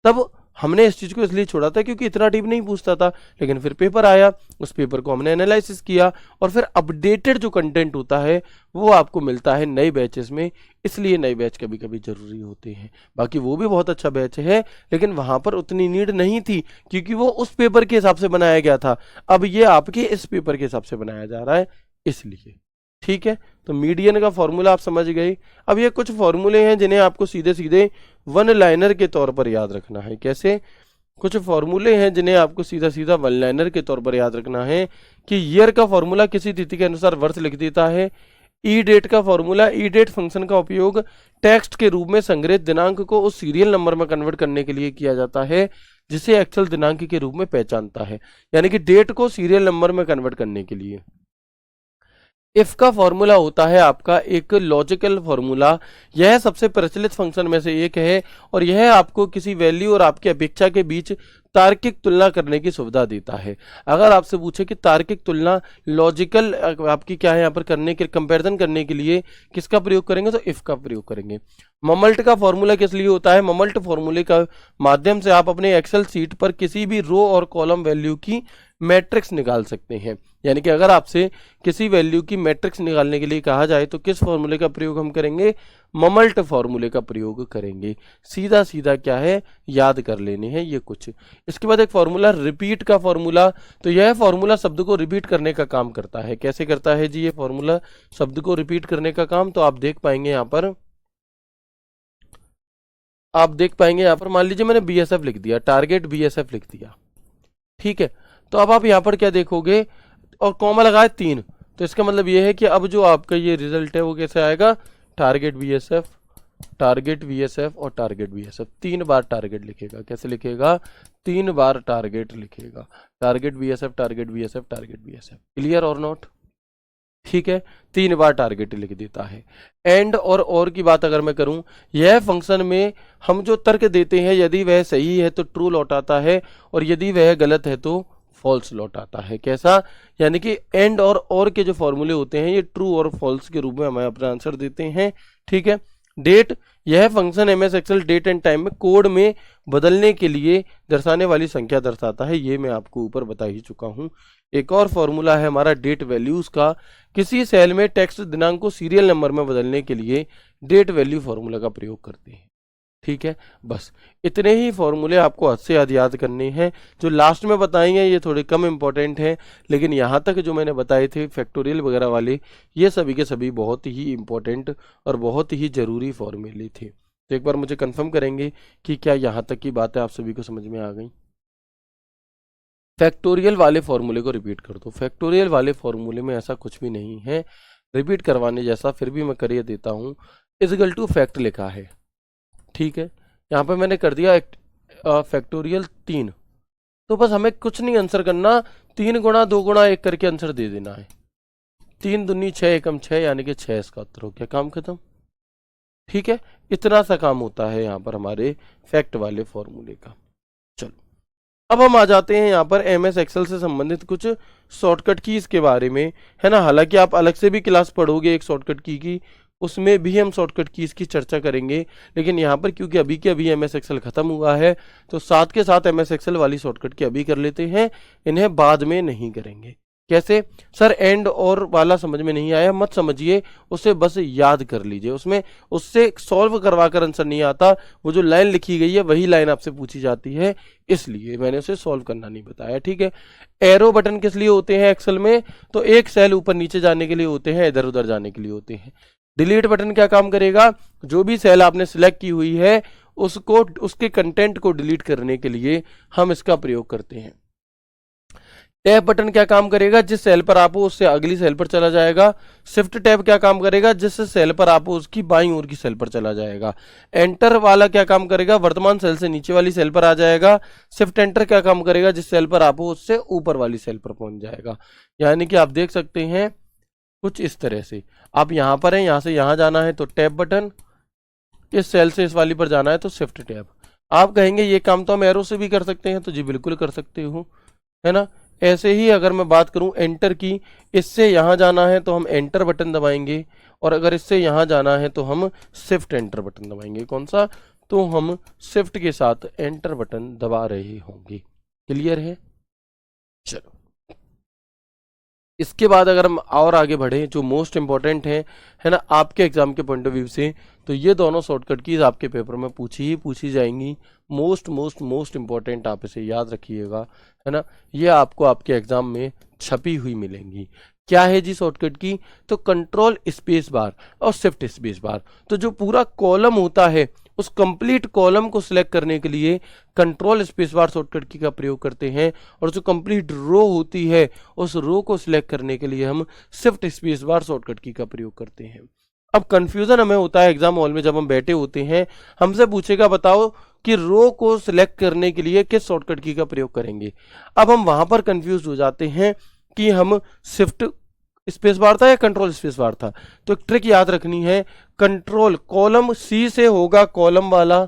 S1: तब हमने इस चीज को इसलिए छोड़ा था क्योंकि इतना डीप नहीं पूछता था। लेकिन फिर पेपर आया, उस पेपर को हमने एनालिसिस किया और फिर अपडेटेड जो कंटेंट होता है वो आपको मिलता है नए बैचेस में। इसलिए नए बैच कभी कभी जरूरी होते हैं। बाकी वो भी बहुत अच्छा बैच है, लेकिन वहां पर उतनी नीड नहीं थी क्योंकि वो उस पेपर के हिसाब से बनाया गया था। अब ये आपके इस पेपर के हिसाब से बनाया जा रहा है, इसलिए। ठीक है, तो मीडियन का फॉर्मूला आप समझ गए। अब ये कुछ फॉर्मूले हैं जिन्हें आपको सीधे सीधे वन लाइनर के तौर पर याद रखना है। कैसे, कुछ फॉर्मूले हैं जिन्हें आपको सीधा सीधा वन लाइनर के तौर पर याद रखना है कि ईयर का फॉर्मूला किसी तिथि के अनुसार वर्ष लिख देता है। ई डेट का फॉर्मूला, ई डेट फंक्शन का उपयोग टेक्स्ट के रूप में संग्रहित दिनांक को उस सीरियल नंबर में कन्वर्ट करने के लिए किया जाता है जिसे एक्चुअल दिनांक के रूप में पहचानता है, यानी कि डेट को सीरियल नंबर में कन्वर्ट करने के लिए। इफ का फॉर्मूला होता है आपका एक लॉजिकल फॉर्मूला। यह सबसे प्रचलित फंक्शन में से एक है और यह आपको किसी वैल्यू और आपकी अपेक्षा के बीच तार्किक तुलना करने की सुविधा देता है। अगर आपसे पूछे कि तार्किक तुलना लॉजिकल आपकी क्या है यहाँ पर करने के कंपैरिजन करने के लिए किसका प्रयोग करेंगे, तो इफ का प्रयोग करेंगे। ममल्ट का फॉर्मूला किस लिए होता है, ममल्ट फॉर्मूले का माध्यम से आप अपने एक्सेल सीट पर किसी भी रो और कॉलम वैल्यू की मैट्रिक्स निकाल सकते हैं। यानी कि अगर आपसे किसी वैल्यू की मैट्रिक्स निकालने के लिए कहा जाए तो किस फॉर्मूले का प्रयोग हम करेंगे, ममल्ट फॉर्मूले का प्रयोग करेंगे। सीधा सीधा क्या है, याद कर लेने हैं ये कुछ। इसके बाद एक फॉर्मूला रिपीट का फॉर्मूला, तो यह फॉर्मूला शब्द को रिपीट करने का काम करता है। कैसे करता है जी ये फॉर्मूला शब्द को रिपीट करने का काम, तो आप देख पाएंगे यहाँ पर, मान लीजिए मैंने बीएसएफ लिख दिया, टारगेट बीएसएफ लिख दिया, ठीक है। तो अब आप यहाँ पर क्या देखोगे, और कॉमा लगाए 3, तो इसका मतलब ये है कि अब जो आपका ये रिजल्ट है वो कैसे आएगा, टारगेट बीएसएफ, टारगेट बीएसएफ और टारगेट बीएसएफ, 3 बार टारगेट लिखेगा। कैसे लिखेगा, 3 बार टारगेट लिखेगा, target BSF, target BSF, target BSF. Clear और नॉट, ठीक है, 3 बार टारगेट लिख देता है। एंड और की बात अगर मैं करूं, यह फंक्शन में हम जो तर्क देते हैं यदि वह सही है तो ट्रू लौटाता है, और यदि वह गलत है तो फॉल्स लौटाता है। कैसा, यानी कि एंड और के जो फॉर्मूले होते हैं ये ट्रू और फॉल्स के रूप में हमें अपना आंसर देते हैं, ठीक है। डेट, यह function MS Excel date and time में कोड में बदलने के लिए दर्शाने वाली संख्या दर्शाता है, ये मैं आपको ऊपर बता ही चुका हूं। एक और फॉर्मूला है हमारा डेट वैल्यूज का, किसी सेल में टेक्स्ट दिनांक को सीरियल नंबर में बदलने के लिए डेट वैल्यू फॉर्मूला का प्रयोग करते हैं, ठीक है। बस इतने ही फॉर्मूले आपको हद से याद करने हैं। जो लास्ट में बताएंगे ये थोड़े कम इंपॉर्टेंट हैं, लेकिन यहाँ तक जो मैंने बताए थे फैक्टोरियल वगैरह वाले, ये सभी के सभी बहुत ही इंपॉर्टेंट और बहुत ही जरूरी फॉर्मूले थे। तो एक बार मुझे कंफर्म करेंगे कि क्या यहाँ तक की बातें आप सभी को समझ में आ गई। फैक्टोरियल वाले फॉर्मूले को रिपीट कर दो। फैक्टोरियल वाले फॉर्मूले में ऐसा कुछ भी नहीं है रिपीट करवाने जैसा, फिर भी मैं कर देता हूँ। इजगल टू फैक्ट लिखा है, ठीक है। यहाँ पे मैंने कर दिया फैक्टोरियल 3, तो बस हमें कुछ नहीं आंसर करना, 3 गुणा 2 गुणा 1 करके आंसर दे देना है। 3 दूनी 6 एकम 6, यानी कि 6 इसका उत्तर हो गया, काम खत्म, ठीक है। इतना सा काम होता है यहाँ पर हमारे फैक्ट वाले फॉर्मूले का। चलो अब हम आ जाते हैं यहाँ पर एमएस एक्सेल से संबंधित कुछ शॉर्टकट कीज के बारे में, है ना। हालांकि आप अलग से भी क्लास पढ़ोगे एक शॉर्टकट की, उसमें भी हम शॉर्टकट कीज की चर्चा करेंगे, लेकिन यहाँ पर क्योंकि अभी के अभी एमएस एक्सेल खत्म हुआ है तो साथ के साथ एमएस एक्सेल वाली शॉर्टकट की अभी कर लेते हैं, इन्हें बाद में नहीं करेंगे। कैसे सर, एंड और वाला समझ में नहीं आया मत समझिए, उसे बस याद कर लीजिए, उसमें उससे सॉल्व करवा कर आंसर नहीं आता, वो जो लाइन लिखी गई है वही लाइन आपसे पूछी जाती है, इसलिए मैंने उसे सॉल्व करना नहीं बताया, ठीक है। एरो बटन किस लिए होते हैं एक्सेल में, तो एक सेल ऊपर नीचे जाने के लिए होते हैं, इधर उधर जाने के लिए होते हैं। डिलीट बटन क्या काम करेगा, जो भी सेल आपने सिलेक्ट की हुई है उसको, उसके कंटेंट को डिलीट करने के लिए हम इसका प्रयोग करते हैं। टैब बटन क्या काम करेगा, जिस सेल पर आप हो उससे अगली सेल पर चला जाएगा। शिफ्ट टैब क्या काम करेगा, जिस सेल पर आप हो उसकी बाईं ओर की सेल पर चला जाएगा। एंटर वाला क्या काम करेगा, वर्तमान सेल से नीचे वाली सेल पर आ जाएगा। शिफ्ट एंटर क्या काम करेगा, जिस सेल पर आप हो उससे ऊपर वाली सेल पर पहुंच जाएगा। यानी कि आप देख सकते हैं कुछ इस तरह से, आप यहाँ पर हैं, यहाँ से यहाँ जाना है तो टैब बटन, इस सेल से इस वाली पर जाना है तो शिफ्ट टैब। आप कहेंगे ये काम तो हम एरो से भी कर सकते हैं, तो जी बिल्कुल कर सकते हो, है ना। ऐसे ही अगर मैं बात करूं एंटर की, इससे यहाँ जाना है तो हम एंटर बटन दबाएंगे, और अगर इससे यहाँ जाना है तो हम शिफ्ट एंटर बटन दबाएंगे। कौन सा, तो हम शिफ्ट के साथ एंटर बटन दबा रहे होंगे। क्लियर है, चलो इसके बाद अगर हम और आगे बढ़े, जो मोस्ट इंपॉर्टेंट है ना आपके एग्जाम के पॉइंट ऑफ व्यू से, तो ये दोनों शॉर्टकट कीज आपके पेपर में पूछी जाएंगी। मोस्ट मोस्ट मोस्ट इंपॉर्टेंट, आप इसे याद रखिएगा, है ना। ये आपको आपके एग्जाम में छपी हुई मिलेंगी। क्या है जी शॉर्टकट की, तो कंट्रोल स्पेस बार और शिफ्ट स्पेस बार। तो जो पूरा कॉलम होता है उस कंप्लीट कॉलम को सिलेक्ट करने के लिए कंट्रोल स्पेस बार शॉर्टकट की का प्रयोग करते हैं, और जो कंप्लीट रो होती है उस रो को सिलेक्ट करने के लिए हम शिफ्ट स्पेस बार शॉर्टकट की का प्रयोग करते हैं। अब कंफ्यूजन हमें होता है एग्जाम हॉल में, जब हम बैठे होते हैं हमसे पूछेगा बताओ कि रो को सिलेक्ट करने के लिए किस शॉर्टकट की का प्रयोग करेंगे। अब हम वहां पर कंफ्यूज हो जाते हैं कि हम शिफ्ट स्पेस बार था या कंट्रोल स्पेस बार था। तो एक ट्रिक याद रखनी है, कंट्रोल कॉलम सी से होगा कॉलम वाला,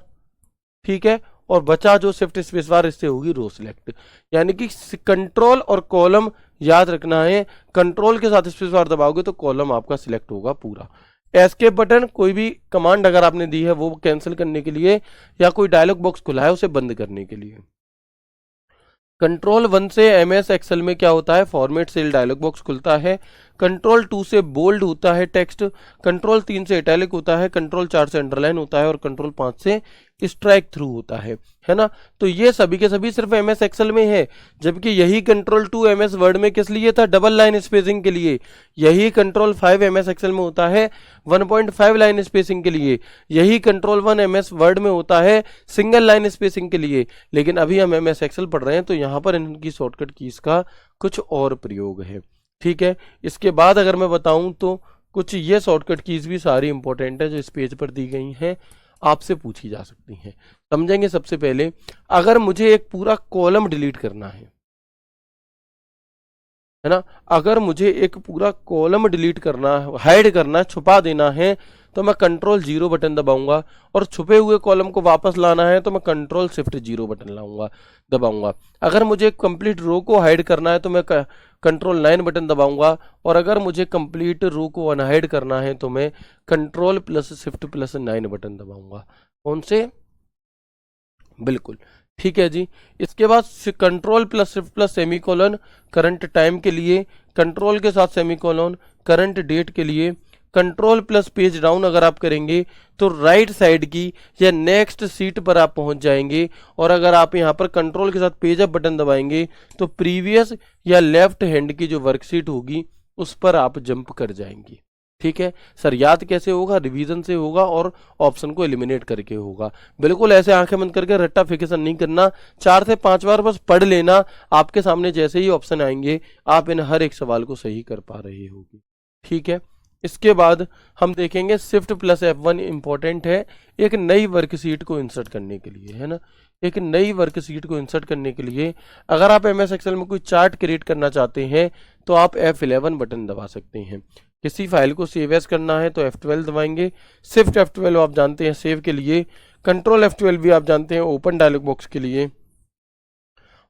S1: ठीक है, और बचा जो शिफ्ट स्पेस बार इससे होगी रो सिलेक्ट। यानी कि कंट्रोल और कॉलम याद रखना है, कंट्रोल के साथ स्पेस बार दबाओगे तो कॉलम आपका सिलेक्ट होगा पूरा। एस्केप बटन, कोई भी कमांड अगर आपने दी है वो कैंसिल करने के लिए, या कोई डायलॉग बॉक्स खुला है उसे बंद करने के लिए। कंट्रोल 1 से MS एक्सेल में क्या होता है, फॉर्मेट सेल डायलॉग बॉक्स खुलता है। कंट्रोल 2 से बोल्ड होता है टेक्स्ट। कंट्रोल 3 से इटैलिक होता है। कंट्रोल 4 से अंडरलाइन होता है और कंट्रोल 5 से स्ट्राइक थ्रू होता है ना। तो ये सभी के सभी सिर्फ MS एक्सेल में है, जबकि यही कंट्रोल 2 MS वर्ड में किस लिए था, डबल लाइन स्पेसिंग के लिए। यही कंट्रोल 5 MS एक्सेल में होता है 1.5 लाइन स्पेसिंग के लिए। यही कंट्रोल 1 MS वर्ड में होता है सिंगल लाइन स्पेसिंग के लिए। लेकिन अभी हम MS एक्सेल पढ़ रहे हैं तो यहाँ पर इनकी शॉर्टकट कीज का कुछ और प्रयोग है, ठीक है। इसके बाद अगर मैं बताऊं तो कुछ ये शॉर्टकट कीज भी सारी इंपॉर्टेंट है जो इस पेज पर दी गई हैं, आपसे पूछी जा सकती हैं। समझेंगे सबसे पहले, अगर मुझे एक पूरा कॉलम डिलीट करना है ना, अगर मुझे एक पूरा कॉलम डिलीट करना, हाइड करना, छुपा देना है तो मैं कंट्रोल 0 बटन दबाऊंगा, और छुपे हुए कॉलम को वापस लाना है तो मैं कंट्रोल शिफ्ट 0 बटन दबाऊंगा। अगर मुझे कंप्लीट रो को हाइड करना है तो मैं कंट्रोल 9 बटन दबाऊंगा, और अगर मुझे कंप्लीट रो को अनहाइड करना है तो मैं control plus shift plus 9 button दबाऊंगा। कौन से, बिल्कुल ठीक है जी। इसके बाद control plus shift plus semicolon current time के लिए, कंट्रोल के साथ सेमीकोलन करंट डेट के लिए, कंट्रोल प्लस पेज डाउन अगर आप करेंगे तो राइट साइड की या नेक्स्ट सीट पर आप पहुंच जाएंगे, और अगर आप यहां पर कंट्रोल के साथ पेज अप बटन दबाएंगे तो प्रीवियस या लेफ्ट हैंड की जो वर्कशीट होगी उस पर आप जंप कर जाएंगे, ठीक है। सर याद कैसे होगा, रिवीजन से होगा और ऑप्शन को एलिमिनेट करके होगा। बिल्कुल ऐसे आंखें बंद करके रट्टाफिकेशन नहीं करना, 4 से 5 बार बस पढ़ लेना, आपके सामने जैसे ही ऑप्शन आएंगे आप इन हर एक सवाल को सही कर पा रहे होगी, ठीक है। इसके बाद हम देखेंगे शिफ्ट प्लस F1 इंपॉर्टेंट है एक नई वर्कशीट को इंसर्ट करने के लिए, है ना। एक नई वर्कशीट को इंसर्ट करने के लिए अगर आप MS एक्सेल में कोई चार्ट क्रिएट करना चाहते हैं तो आप F11 बटन दबा सकते हैं। किसी फाइल को सेव एज करना है तो F12 दबाएंगे। शिफ्ट F12 आप जानते हैं सेव के लिए, कंट्रोल F12 भी आप जानते हैं ओपन डायलॉग बॉक्स के लिए,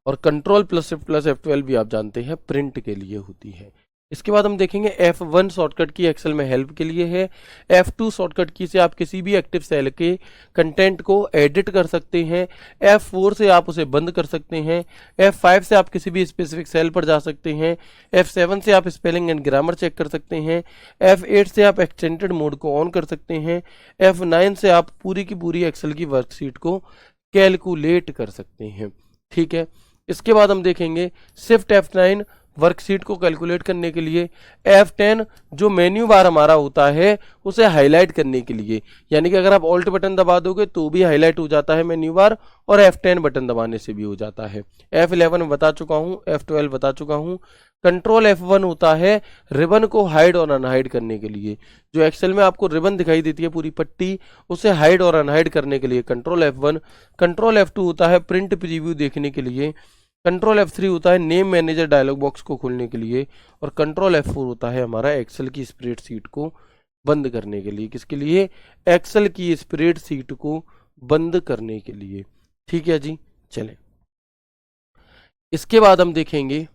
S1: और control plus shift plus F12 भी आप जानते हैं प्रिंट के लिए होती है। इसके बाद हम देखेंगे F1 शॉर्टकट की एक्सेल में हेल्प के लिए है। F2 शॉर्टकट की से आप किसी भी एक्टिव सेल के कंटेंट को एडिट कर सकते हैं। F4 से आप उसे बंद कर सकते हैं। F5 से आप किसी भी स्पेसिफिक सेल पर जा सकते हैं। F7 से आप स्पेलिंग एंड ग्रामर चेक कर सकते हैं। F8 से आप एक्सटेंडेड मोड को ऑन कर सकते हैं। F9 से आप पूरी की पूरी एक्सेल की वर्कशीट को कैलकुलेट कर सकते हैं, ठीक है। इसके बाद हम देखेंगे शिफ्ट F9 वर्कशीट को कैलकुलेट करने के लिए, F10 जो मेन्यू बार हमारा होता है उसे हाईलाइट करने के लिए, यानी कि अगर आप ऑल्ट बटन दबा दोगे तो भी हाईलाइट हो जाता है मेन्यू बार, और F10 बटन दबाने से भी हो जाता है। F11 बता चुका हूँ, F12 बता चुका हूँ। कंट्रोल F1 होता है रिबन को हाइड और अनहाइड करने के लिए। जो एक्सेल में आपको रिबन दिखाई देती है पूरी पट्टी, उसे हाइड और अनहाइड करने के लिए कंट्रोल F1। कंट्रोल F2 होता है प्रिंट प्रीव्यू देखने के लिए। कंट्रोल F3 होता है नेम मैनेजर डायलॉग बॉक्स को खोलने के लिए, और कंट्रोल F4 होता है हमारा एक्सेल की स्प्रेडशीट को बंद करने के लिए। किसके लिए, एक्सेल की स्प्रेडशीट को बंद करने के लिए, ठीक है जी। चलें इसके बाद हम देखेंगे,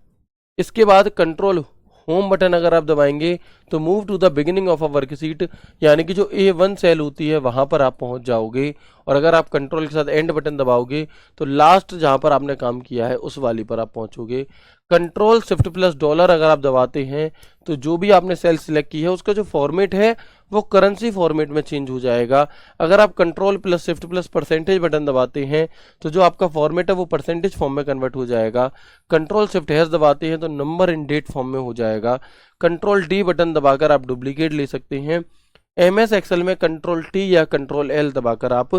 S1: इसके बाद कंट्रोल होम बटन अगर आप दबाएंगे तो move to the beginning of a worksheet, यानी कि जो A1 सेल होती है वहां पर आप पहुंच जाओगे, और अगर आप कंट्रोल के साथ एंड बटन दबाओगे तो लास्ट जहां पर आपने काम किया है उस वाली पर आप पहुंचोगे। कंट्रोल शिफ्ट प्लस डॉलर अगर आप दबाते हैं तो जो भी आपने सेल सिलेक्ट की है उसका जो फॉर्मेट है वो करेंसी फॉर्मेट में चेंज हो जाएगा। अगर आप control plus shift plus percentage button दबाते हैं तो जो आपका फॉर्मेट है वो परसेंटेज फॉर्म में कन्वर्ट हो जाएगा। कंट्रोल शिफ्ट हैश दबाते हैं तो नंबर इन डेट फॉर्म में हो जाएगा। कंट्रोल डी बटन दबाकर आप डुप्लीकेट ले सकते हैं। MS एक्सेल में कंट्रोल T या कंट्रोल L दबाकर आप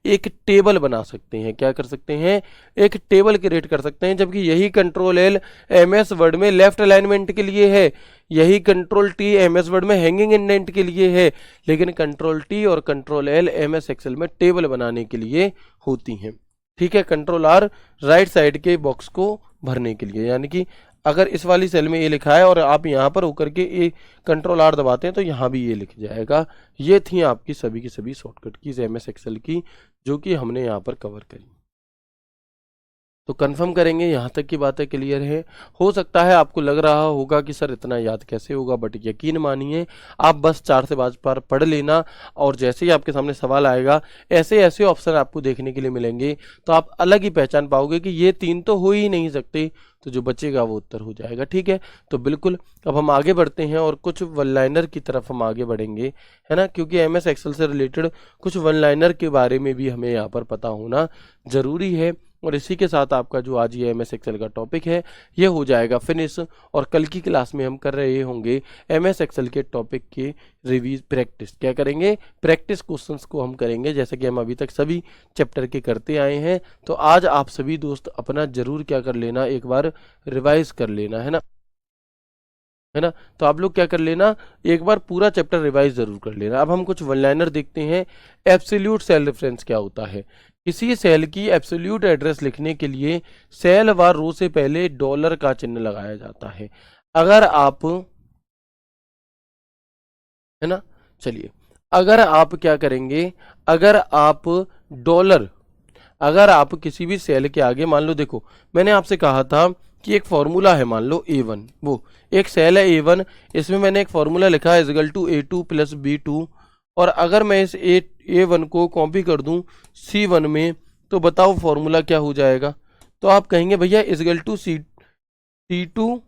S1: एक टेबल बना सकते हैं। क्या कर सकते हैं, एक टेबल क्रिएट कर सकते हैं। जबकि यही कंट्रोल L MS वर्ड में लेफ्ट अलाइनमेंट के लिए है, यही कंट्रोल T MS वर्ड में हैंगिंग इंडेंट के लिए है, लेकिन कंट्रोल T और कंट्रोल L MS एक्सेल में टेबल बनाने के लिए होती हैं, ठीक है। कंट्रोल R राइट साइड के बॉक्स को भरने के लिए, यानी कि अगर इस वाली सेल में ये लिखा है और आप यहाँ पर होकर के ये कंट्रोल R दबाते हैं तो यहाँ भी ये लिख जाएगा। ये थी आपकी सभी की सभी शॉर्टकट कीज MS एक्सेल की जो कि हमने यहाँ पर कवर करी। तो कंफर्म करेंगे, यहाँ तक की बातें क्लियर है। हो सकता है आपको लग रहा होगा कि सर इतना याद कैसे होगा, बट यकीन मानिए आप बस 4 से 5 बार पढ़ लेना, और जैसे ही आपके सामने सवाल आएगा ऐसे ऐसे ऑप्शन आपको देखने के लिए मिलेंगे, तो आप अलग ही पहचान पाओगे कि ये 3 तो हो ही नहीं सकते, तो जो बचेगा वो उत्तर हो जाएगा। ठीक है, तो बिल्कुल अब हम आगे बढ़ते हैं और कुछ वन लाइनर की तरफ हम आगे बढ़ेंगे, है ना, क्योंकि एमएस एक्सेल से रिलेटेड कुछ वन लाइनर के बारे में भी हमें यहाँ पर पता होना जरूरी है। और इसी के साथ आपका जो आज ये एमएस एक्सेल का टॉपिक है ये हो जाएगा फिनिश, और कल की क्लास में हम कर रहे होंगे एमएस एक्सेल के टॉपिक के रिवीज प्रैक्टिस। क्या करेंगे? प्रैक्टिस क्वेश्चंस को हम करेंगे, जैसे कि हम अभी तक सभी चैप्टर के करते आए हैं। तो आज आप सभी दोस्त अपना जरूर क्या कर लेना, एक बार रिवाइज कर लेना, है ना। तो आप लोग क्या कर लेना, एक बार पूरा चैप्टर रिवाइज जरूर कर लेना। अब हम कुछ वन लाइनर देखते हैं। एब्सोल्यूट सेल रेफरेंस क्या होता है? किसी सेल की एब्सोल्यूट एड्रेस लिखने के लिए सेल व रो से पहले डॉलर का चिन्ह लगाया जाता है। अगर आप, है ना, चलिए, अगर आप क्या करेंगे, अगर आप डॉलर, अगर आप किसी भी सेल के आगे, मान लो देखो मैंने आपसे कहा था कि एक फॉर्मूला है, मान लो A1, वो एक सेल है A1, इसमें मैंने एक फॉर्मूला लिखा है is equal to A2 plus B2, और अगर मैं इस A1 को कॉपी कर दूं C1 में, तो बताओ फॉर्मूला क्या हो जाएगा? तो आप कहेंगे भैया is equal to C2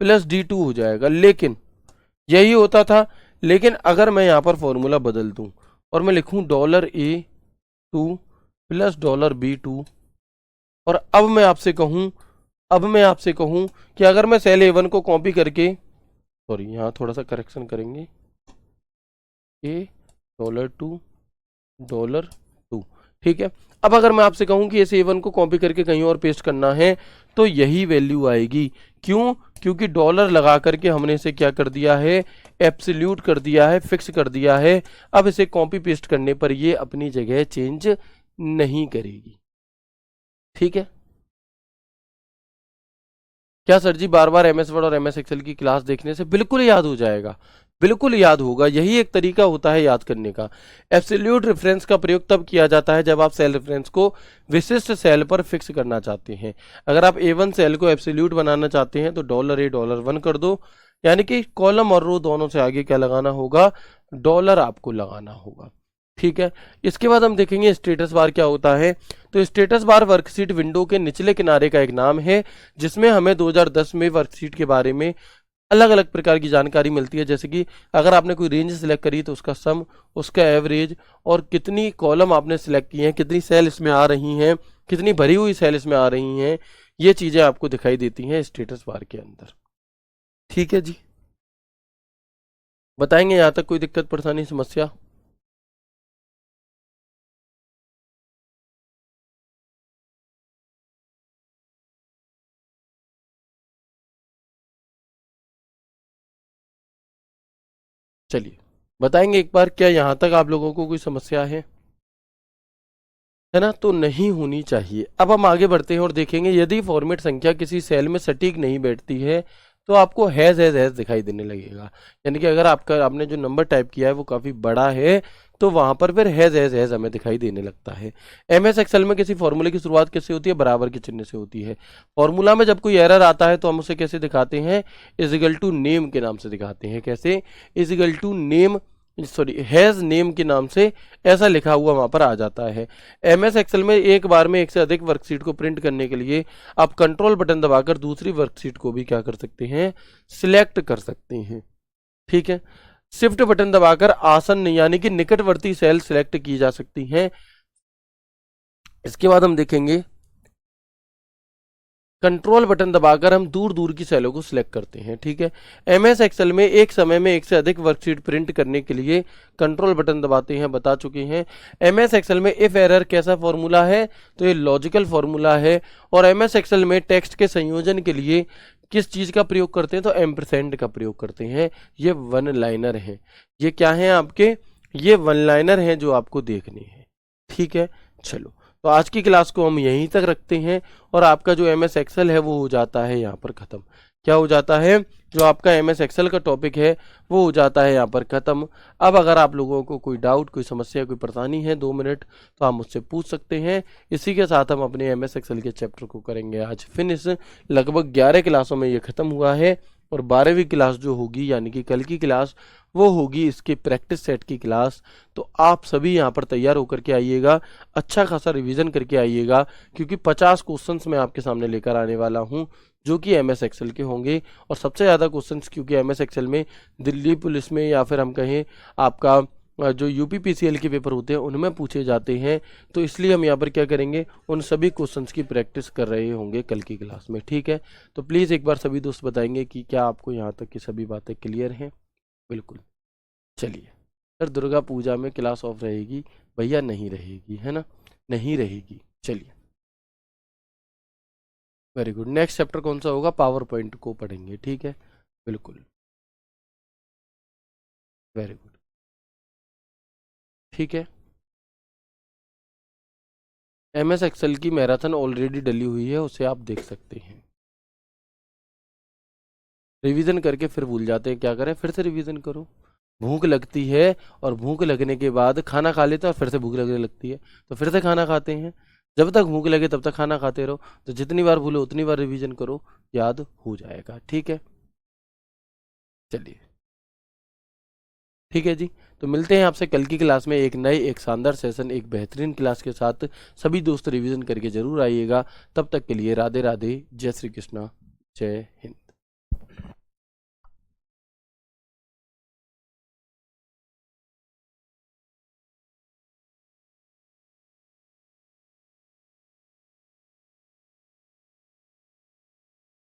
S1: plus D2 हो जाएगा, लेकिन यही होता था। लेकिन अगर मैं यहाँ पर फॉर्मूला बदल दूं और मैं लिखूं $A2 प्लस $B2, और अब मैं आपसे कहूं कि अगर मैं सेल A1 को कॉपी करके, सॉरी यहाँ थोड़ा सा करेक्शन करेंगे, $2 ठीक है। अब अगर मैं आपसे कहूं कि इस A1 को कॉपी करके कहीं और पेस्ट करना है, तो यही वैल्यू आएगी। क्यों? क्योंकि डॉलर लगा करके हमने इसे क्या कर दिया है, एब्सोल्यूट कर दिया है, फिक्स कर दिया है। अब इसे कॉपी पेस्ट करने पर ये अपनी जगह चेंज नहीं करेगी। ठीक है, क्या सर जी बार बार एमएस वर्ड और एमएस एक्सेल की क्लास देखने से बिल्कुल याद हो जाएगा? बिल्कुल याद होगा, यही एक तरीका होता है याद करने का। एब्सोल्यूट रेफरेंस का प्रयोग तब किया जाता है जब आप सेल रेफरेंस को विशिष्ट सेल पर फिक्स करना चाहते हैं। अगर आप A1 सेल को एब्सोल्यूट बनाना चाहते हैं तो $A $1 कर दो, यानी कि कॉलम और रो दोनों से आगे क्या लगाना होगा, डॉलर आपको लगाना होगा। ठीक है, इसके बाद हम देखेंगे स्टेटस बार क्या होता है। तो स्टेटस बार वर्कशीट विंडो के निचले किनारे का एक नाम है, जिसमें हमें 2010 में वर्कशीट के बारे में अलग अलग प्रकार की जानकारी मिलती है। जैसे कि अगर आपने कोई रेंज सिलेक्ट करी तो उसका सम, उसका एवरेज, और कितनी कॉलम आपने सिलेक्ट की हैं, कितनी सेल इसमें आ रही हैं, कितनी भरी हुई सेल इसमें आ रही हैं, ये चीजें आपको दिखाई देती हैं स्टेटस बार के अंदर। ठीक है जी, बताएंगे यहाँ तक कोई दिक्कत परेशानी समस्या? चलिए बताएंगे एक बार, क्या यहाँ तक आप लोगों को कोई समस्या है ना? तो नहीं होनी चाहिए। अब हम आगे बढ़ते हैं और देखेंगे यदि फॉर्मेट संख्या किसी सेल में सटीक नहीं बैठती है तो आपको हैज दिखाई देने लगेगा। यानी कि अगर आपने जो नंबर टाइप किया है वो काफी बड़ा है तो वहां पर फिर हैज हमें दिखाई देने लगता है। एमएस एक्सेल में किसी फॉर्मूले की शुरुआत कैसे होती है? बराबर के चिन्ह से होती है। फॉर्मूला में जब कोई एरर आता है तो हम उसे कैसे दिखाते हैं? इजिकल टू नेम के नाम से दिखाते हैं। कैसे? Is equal to name, sorry has name के नाम से ऐसा लिखा हुआ वहां पर आ जाता है। एमएस एक्सेल में एक बार में एक से अधिक वर्कशीट को प्रिंट करने के लिए आप कंट्रोल बटन दबाकर दूसरी वर्कशीट को भी क्या कर सकते हैं? सिलेक्ट कर सकते हैं। ठीक है, शिफ्ट बटन दबाकर आसन्न यानी कि निकटवर्ती सेल सिलेक्ट की जा सकती हैं। इसके बाद हम देखेंगे कंट्रोल बटन दबाकर हम दूर दूर की सेलों को सिलेक्ट करते हैं। ठीक है, एमएस एक्सेल में एक समय में एक से अधिक वर्कशीट प्रिंट करने के लिए कंट्रोल बटन दबाते हैं, बता चुके हैं। एमएस एक्सेल में इफ एरर कैसा फॉर्मूला है? तो ये लॉजिकल फॉर्मूला है। और एमएस एक्सेल में टेक्स्ट के संयोजन के लिए किस चीज का प्रयोग करते हैं? तो एम्परसेंड का प्रयोग करते हैं। ये वन लाइनर है। ये क्या है आपके? ये वन लाइनर है जो आपको देखने हैं। ठीक है, चलो तो आज की क्लास को हम यहीं तक रखते हैं और आपका जो एमएस एक्सेल है वो हो जाता है यहाँ पर खत्म। क्या हो जाता है, जो आपका MS एक्सेल का टॉपिक है वो हो जाता है यहाँ पर खत्म। अब अगर आप लोगों को कोई डाउट, कोई समस्या, कोई परेशानी है 2 मिनट, तो आप मुझसे पूछ सकते हैं। इसी के साथ हम अपने MS एक्सेल के चैप्टर को करेंगे आज फिनिश। लगभग 11 क्लासों में ये खत्म हुआ है और 12वीं क्लास जो होगी यानी कि कल की क्लास वो होगी इसके प्रैक्टिस सेट की क्लास। तो आप सभी यहाँ पर तैयार होकर के आइएगा, अच्छा खासा रिवीजन करके आइएगा, क्योंकि 50 क्वेश्चंस मैं आपके सामने लेकर आने वाला हूँ जो कि MS एक्सेल के होंगे। और सबसे ज़्यादा क्वेश्चंस क्योंकि MS एक्सेल में दिल्ली पुलिस में या फिर हम कहें आपका जो UPPCL के पेपर होते हैं उनमें पूछे जाते हैं, तो इसलिए हम यहाँ पर क्या करेंगे, उन सभी क्वेश्चंस की प्रैक्टिस कर रहे होंगे कल की क्लास में। ठीक है, तो प्लीज़ एक बार सभी दोस्त बताएंगे कि क्या आपको यहाँ तक की सभी बातें क्लियर हैं। बिल्कुल। चलिए सर, दुर्गा पूजा में क्लास ऑफ रहेगी भैया? नहीं रहेगी, है ना, नहीं रहेगी। चलिए वेरी गुड। नेक्स्ट चैप्टर कौन सा होगा? पावर पॉइंट को पढ़ेंगे। ठीक है, बिल्कुल, वेरी गुड। ठीक है, MS एक्सेल की मैराथन ऑलरेडी डली हुई है, उसे आप देख सकते हैं। रिवीजन करके फिर भूल जाते हैं, क्या करें, फिर से रिवीजन करो। भूख लगती है और भूख लगने के बाद खाना खा लेते हैं और फिर से भूख लगने लगती है, तो फिर से खाना खाते हैं। जब तक भूख लगे तब तक खाना खाते रहो। तो जितनी बार भूलो उतनी बार रिवीजन करो, याद हो जाएगा। ठीक है, चलिए ठीक है जी। तो मिलते हैं आपसे कल की क्लास में एक नए, एक शानदार सेशन, एक बेहतरीन क्लास के साथ। सभी दोस्त रिवीजन करके जरूर आइएगा। तब तक के लिए राधे राधे, जय श्री कृष्णा, जय हिंद।